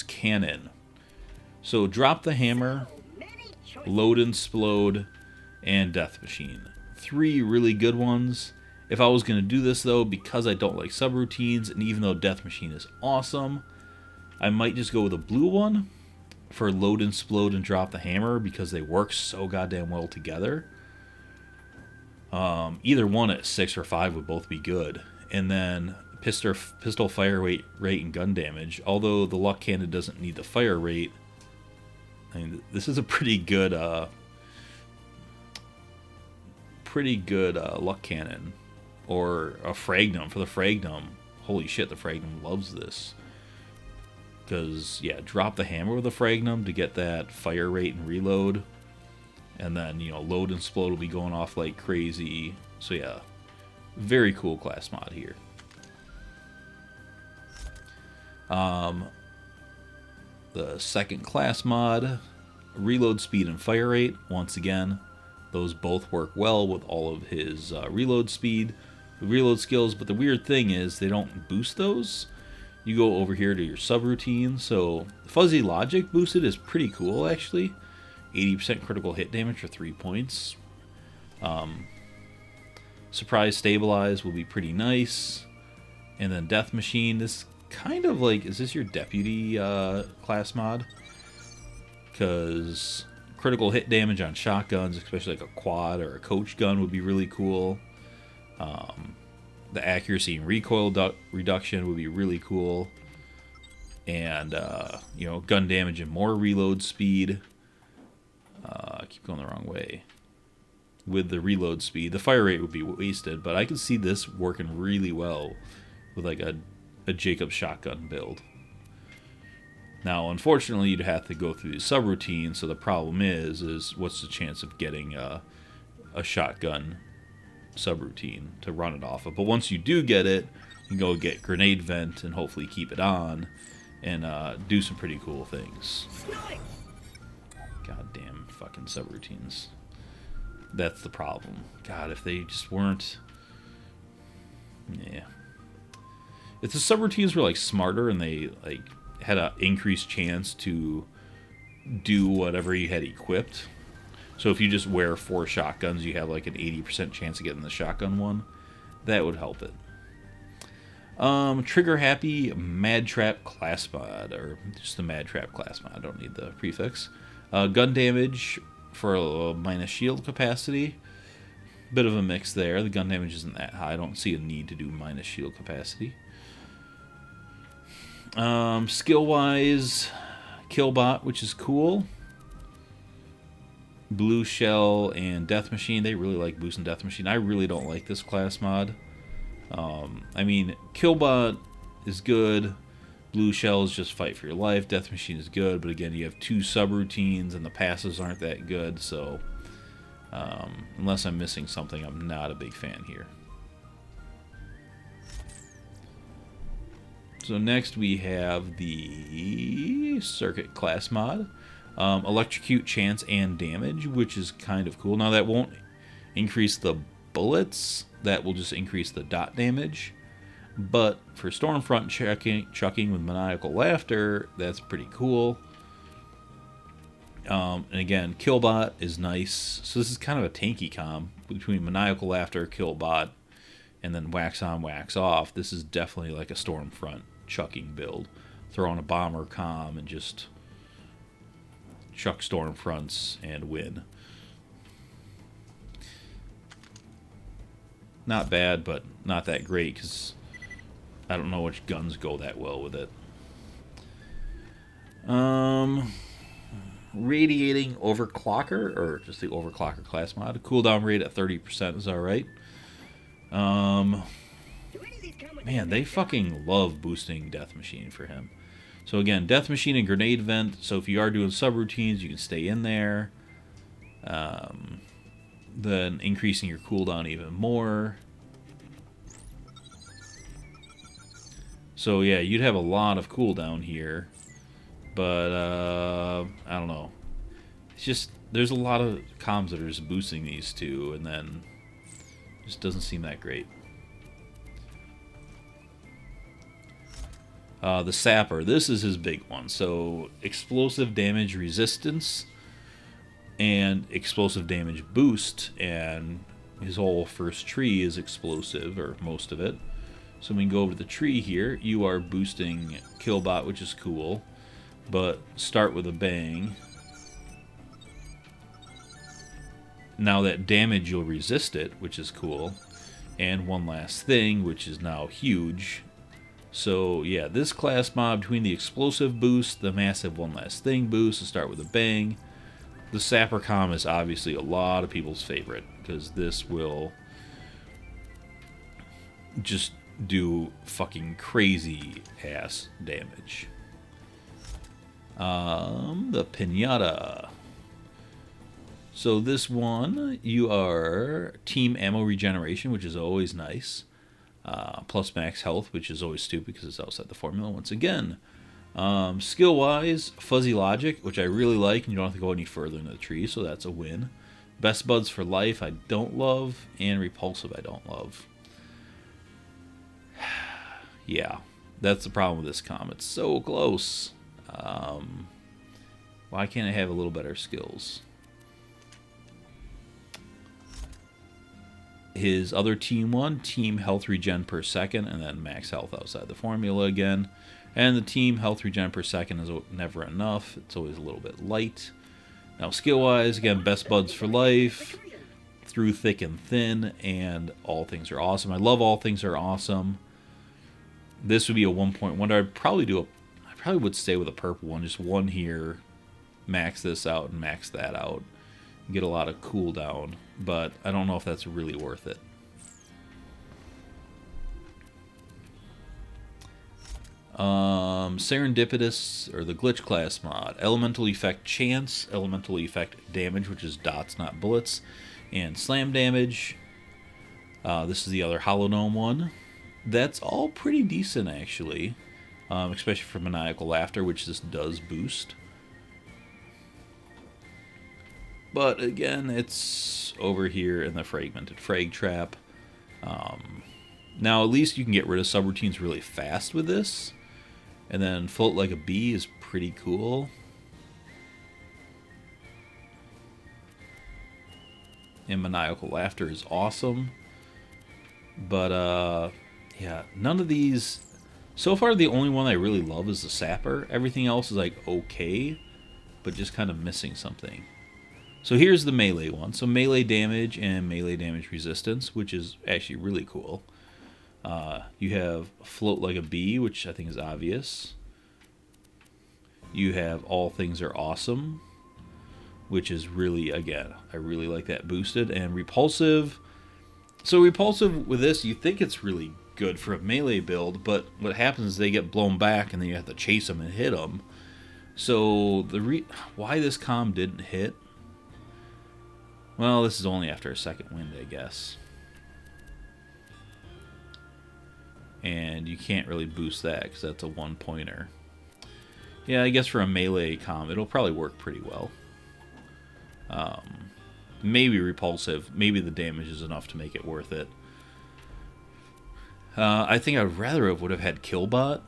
cannon. So drop the hammer, load and explode, and Death Machine. 3 really good ones. If I was going to do this though, because I don't like subroutines, and even though Death Machine is awesome, I might just go with a blue one for load and explode and drop the hammer, because they work so goddamn well together. Either one at 6 or 5 would both be good. And then pistol fire rate and gun damage. Although the luck cannon doesn't need the fire rate, I mean, this is a pretty good luck cannon. Or a fragnum. For the fragnum, holy shit, the fragnum loves this. Because, yeah, drop the hammer with a fragnum to get that fire rate and reload. And then, load and explode will be going off like crazy. So, yeah, very cool class mod here. The second class mod, reload speed and fire rate. Once again, those both work well with all of his reload speed, reload skills, but the weird thing is they don't boost those. You go over here to your subroutine, so Fuzzy Logic boosted is pretty cool actually. 80% critical hit damage for 3 points. Surprise Stabilize will be pretty nice. And then Death Machine, this kind of like, is this your deputy class mod? Because critical hit damage on shotguns, especially like a quad or a coach gun, would be really cool. The accuracy and recoil reduction would be really cool. And, gun damage and more reload speed. I keep going the wrong way. With the reload speed, the fire rate would be wasted, but I can see this working really well with like a Jacobs shotgun build. Now, unfortunately, you'd have to go through the subroutine, so the problem is what's the chance of getting a shotgun subroutine to run it off of? But once you do get it, you can go get Grenade Vent and hopefully keep it on and do some pretty cool things. Goddamn fucking subroutines. That's the problem. God, if they just weren't... Yeah. If the subroutines were like smarter and they like had an increased chance to do whatever you had equipped. So if you just wear 4 shotguns, you have like an 80% chance of getting the shotgun one. That would help it. Trigger Happy Mad Trap class mod, or just the Mad Trap class mod. I don't need the prefix. Gun damage for a minus shield capacity. Bit of a mix there. The gun damage isn't that high. I don't see a need to do minus shield capacity. Skill-wise, Killbot, which is cool. Blue Shell and Death Machine, they really like boosting Death Machine. I really don't like this class mod. I mean, Killbot is good. Blue Shell is just fight for your life. Death Machine is good, but again, you have 2 subroutines and the passives aren't that good, so unless I'm missing something, I'm not a big fan here. So next we have the Circuit class mod. Electrocute, chance, and damage, which is kind of cool. Now that won't increase the bullets, that will just increase the dot damage. But for Stormfront chucking with maniacal laughter, that's pretty cool. And again, Killbot is nice. So this is kind of a tanky comp between maniacal laughter, Killbot, and then wax on, wax off. This is definitely like a Stormfront chucking build. Throw on a bomber comm and just chuck Stormfronts and win. Not bad, but not that great because I don't know which guns go that well with it. Radiating Overclocker, or just the Overclocker class mod. Cooldown rate at 30% is alright. Man, they fucking love boosting Death Machine for him. So again, Death Machine and Grenade Vent. So if you are doing subroutines, you can stay in there. Then increasing your cooldown even more. So yeah, you'd have a lot of cooldown here. But, I don't know. It's just, there's a lot of comms that are just boosting these two, and then it just doesn't seem that great. The Sapper, this is his big one. So, explosive damage resistance and explosive damage boost, and his whole first tree is explosive, or most of it. So when we go over to the tree here, you are boosting Killbot, which is cool. But start with a bang. Now that damage, you'll resist it, which is cool. And one last thing, which is now huge. So yeah, this class mod, between the explosive boost, the massive one last thing boost, to start with a bang. The Sapper comm is obviously a lot of people's favorite, because this will just do fucking crazy ass damage. The Pinata. So this one, you are team ammo regeneration, which is always nice. Plus max health, which is always stupid because it's outside the formula once again. Skill-wise, Fuzzy Logic, which I really like, and you don't have to go any further into the tree, so that's a win. Best Buds for Life, I don't love, and Repulsive, I don't love. Yeah, that's the problem with this comm. It's so close. Why can't I have a little better skills? His other team one, team health regen per second, and then max health outside the formula again. And the team health regen per second is never enough. It's always a little bit light. Now skill-wise, again, Best Buds for Life, Through Thick and Thin, and All Things Are Awesome. I love All Things Are Awesome. This would be a 1.1. I probably would stay with a purple one, just one here, max this out and max that out. Get a lot of cooldown, but I don't know if that's really worth it. Serendipitous, or the Glitch class mod. Elemental Effect Chance, Elemental Effect Damage, which is dots, not bullets, and Slam Damage. This is the other Hollow Gnome one. That's all pretty decent, actually, especially for Maniacal Laughter, which this does boost. But again, it's over here in the Fragmented Fragtrap. Now, at least you can get rid of subroutines really fast with this. And then Float Like a Bee is pretty cool. And Maniacal Laughter is awesome. But, yeah, none of these... So far, the only one I really love is the Sapper. Everything else is, like, okay, but just kind of missing something. So here's the melee one. So melee damage and melee damage resistance, which is actually really cool. You have Float Like a Bee, which I think is obvious. You have All Things Are Awesome, which is really, again, I really like that boosted. And Repulsive. So Repulsive with this, you think it's really good for a melee build, but what happens is they get blown back and then you have to chase them and hit them. So why this comm didn't hit? Well, this is only after a second wind, I guess. And you can't really boost that because that's a one-pointer. Yeah, I guess for a melee comm, it'll probably work pretty well. Maybe Repulsive. Maybe the damage is enough to make it worth it. I think I'd rather would have had Killbot.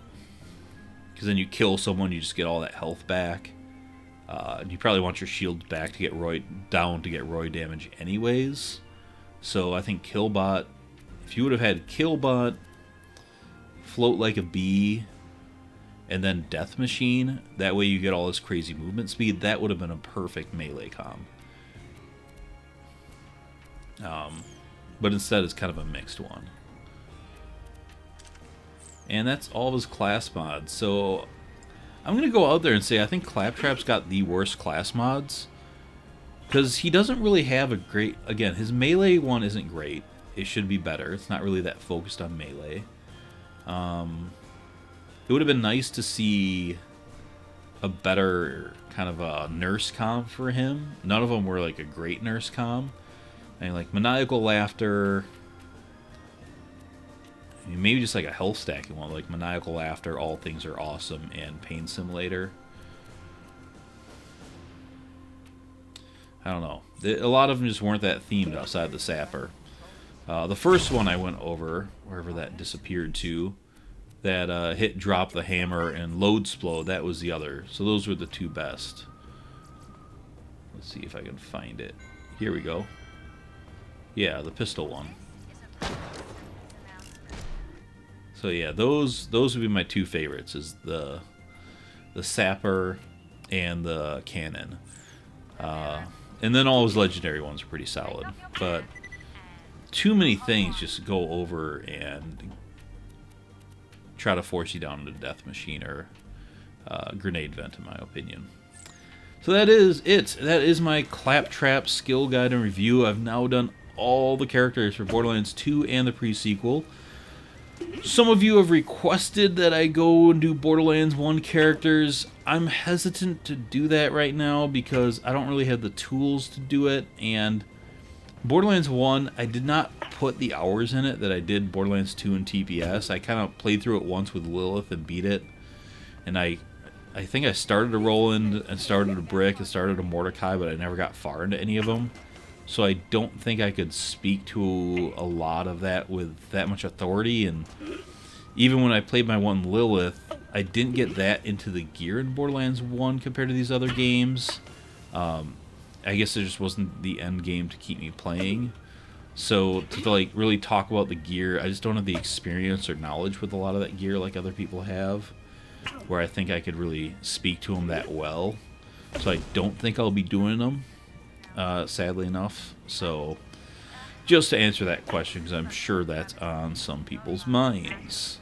Because then you kill someone, you just get all that health back. You probably want your shields back to get Roy damage anyways. So I think Killbot, if you would have had Killbot, Float Like a Bee, and then Death Machine, that way you get all this crazy movement speed, that would have been a perfect melee comm. But instead it's kind of a mixed one. And that's all of his class mods. So I'm going to go out there and say I think Claptrap's got the worst class mods. Because he doesn't really have a great... Again, his melee one isn't great. It should be better. It's not really that focused on melee. It would have been nice to see a better kind of a nurse comm for him. None of them were like a great nurse comm. I mean, like Maniacal Laughter... Maybe just like a health stacking one, like Maniacal Laughter, All Things Are Awesome, and Pain Simulator. I don't know. A lot of them just weren't that themed outside the Sapper. The first one I went over, wherever that disappeared to, that hit Drop the Hammer and Load Splode, that was the other. So those were the two best. Let's see if I can find it. Here we go. Yeah, the pistol one. So yeah, those would be my two favorites, is the Sapper and the Cannon. And then all his legendary ones are pretty solid. But too many things just go over and try to force you down into Death Machine or Grenade Vent, in my opinion. So that is it. That is my Claptrap skill guide and review. I've now done all the characters for Borderlands 2 and the pre-sequel. Some of you have requested that I go and do Borderlands 1 characters. I'm hesitant to do that right now because I don't really have the tools to do it. And Borderlands 1, I did not put the hours in it that I did Borderlands 2 and TPS. I kind of played through it once with Lilith and beat it. And I I think I started a Roland and started a Brick and started a Mordecai, but I never got far into any of them. So I don't think I could speak to a lot of that with that much authority. And even when I played my one Lilith, I didn't get that into the gear in Borderlands 1 compared to these other games. I guess it just wasn't the end game to keep me playing. So to like really talk about the gear, I just don't have the experience or knowledge with a lot of that gear like other people have, where I think I could really speak to them that well. So I don't think I'll be doing them, sadly enough. So just to answer that question, because I'm sure that's on some people's minds.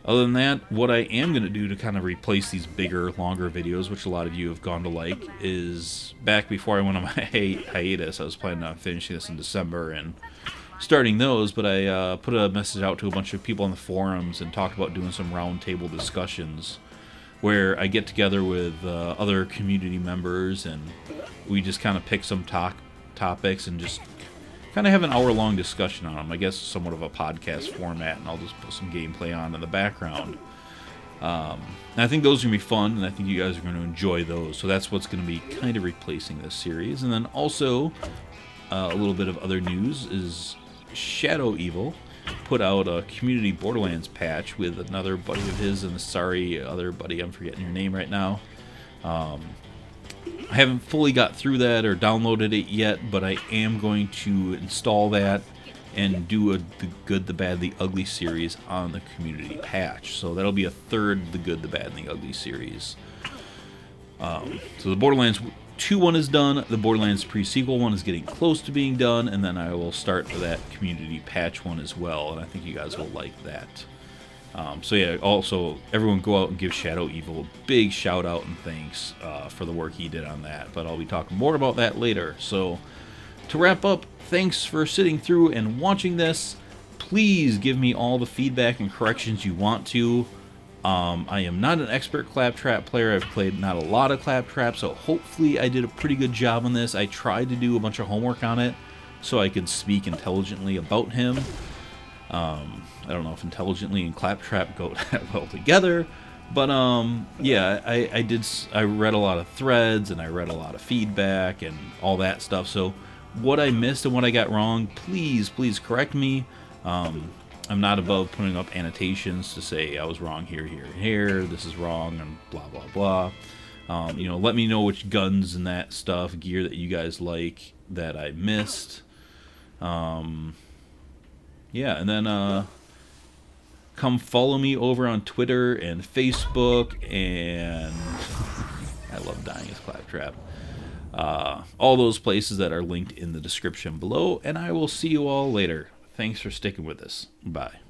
Other than that, what I am going to do to kind of replace these bigger, longer videos, which a lot of you have gone to like, is back before I went on my hiatus, I was planning on finishing this in December and starting those, but I put a message out to a bunch of people on the forums and talked about doing some roundtable discussions where I get together with other community members and we just kind of pick some topics and just kind of have an hour-long discussion on them. I guess somewhat of a podcast format, and I'll just put some gameplay on in the background. And I think those are going to be fun, and I think you guys are going to enjoy those. So that's what's going to be kind of replacing this series. And then also, a little bit of other news is Shadow Evil put out a community Borderlands patch with another buddy of his, and sorry, other buddy, I'm forgetting your name right now. I haven't fully got through that or downloaded it yet, but I am going to install that and do the Good, the Bad, the Ugly series on the community patch. So that'll be a third The Good, the Bad, and the Ugly series. So the Borderlands 2 one is done, the Borderlands Pre Sequel one is getting close to being done, and then I will start that community patch one as well, and I think you guys will like that. So yeah, also, everyone go out and give Shadow Evil a big shout out and thanks for the work he did on that. But I'll be talking more about that later. So to wrap up, thanks for sitting through and watching this. Please give me all the feedback and corrections you want to. I am not an expert Claptrap player. I've played not a lot of Claptrap, so hopefully I did a pretty good job on this. I tried to do a bunch of homework on it so I could speak intelligently about him. I don't know if intelligently and Claptrap go that well together, but yeah, I read a lot of threads and I read a lot of feedback and all that stuff. So what I missed and what I got wrong, please correct me. I'm not above putting up annotations to say I was wrong here, and here. This is wrong and blah blah blah. You know, let me know which guns and that stuff, gear that you guys like that I missed. Yeah, and then come follow me over on Twitter and Facebook, and I love dying as Claptrap. All those places that are linked in the description below, and I will see you all later. Thanks for sticking with us. Bye.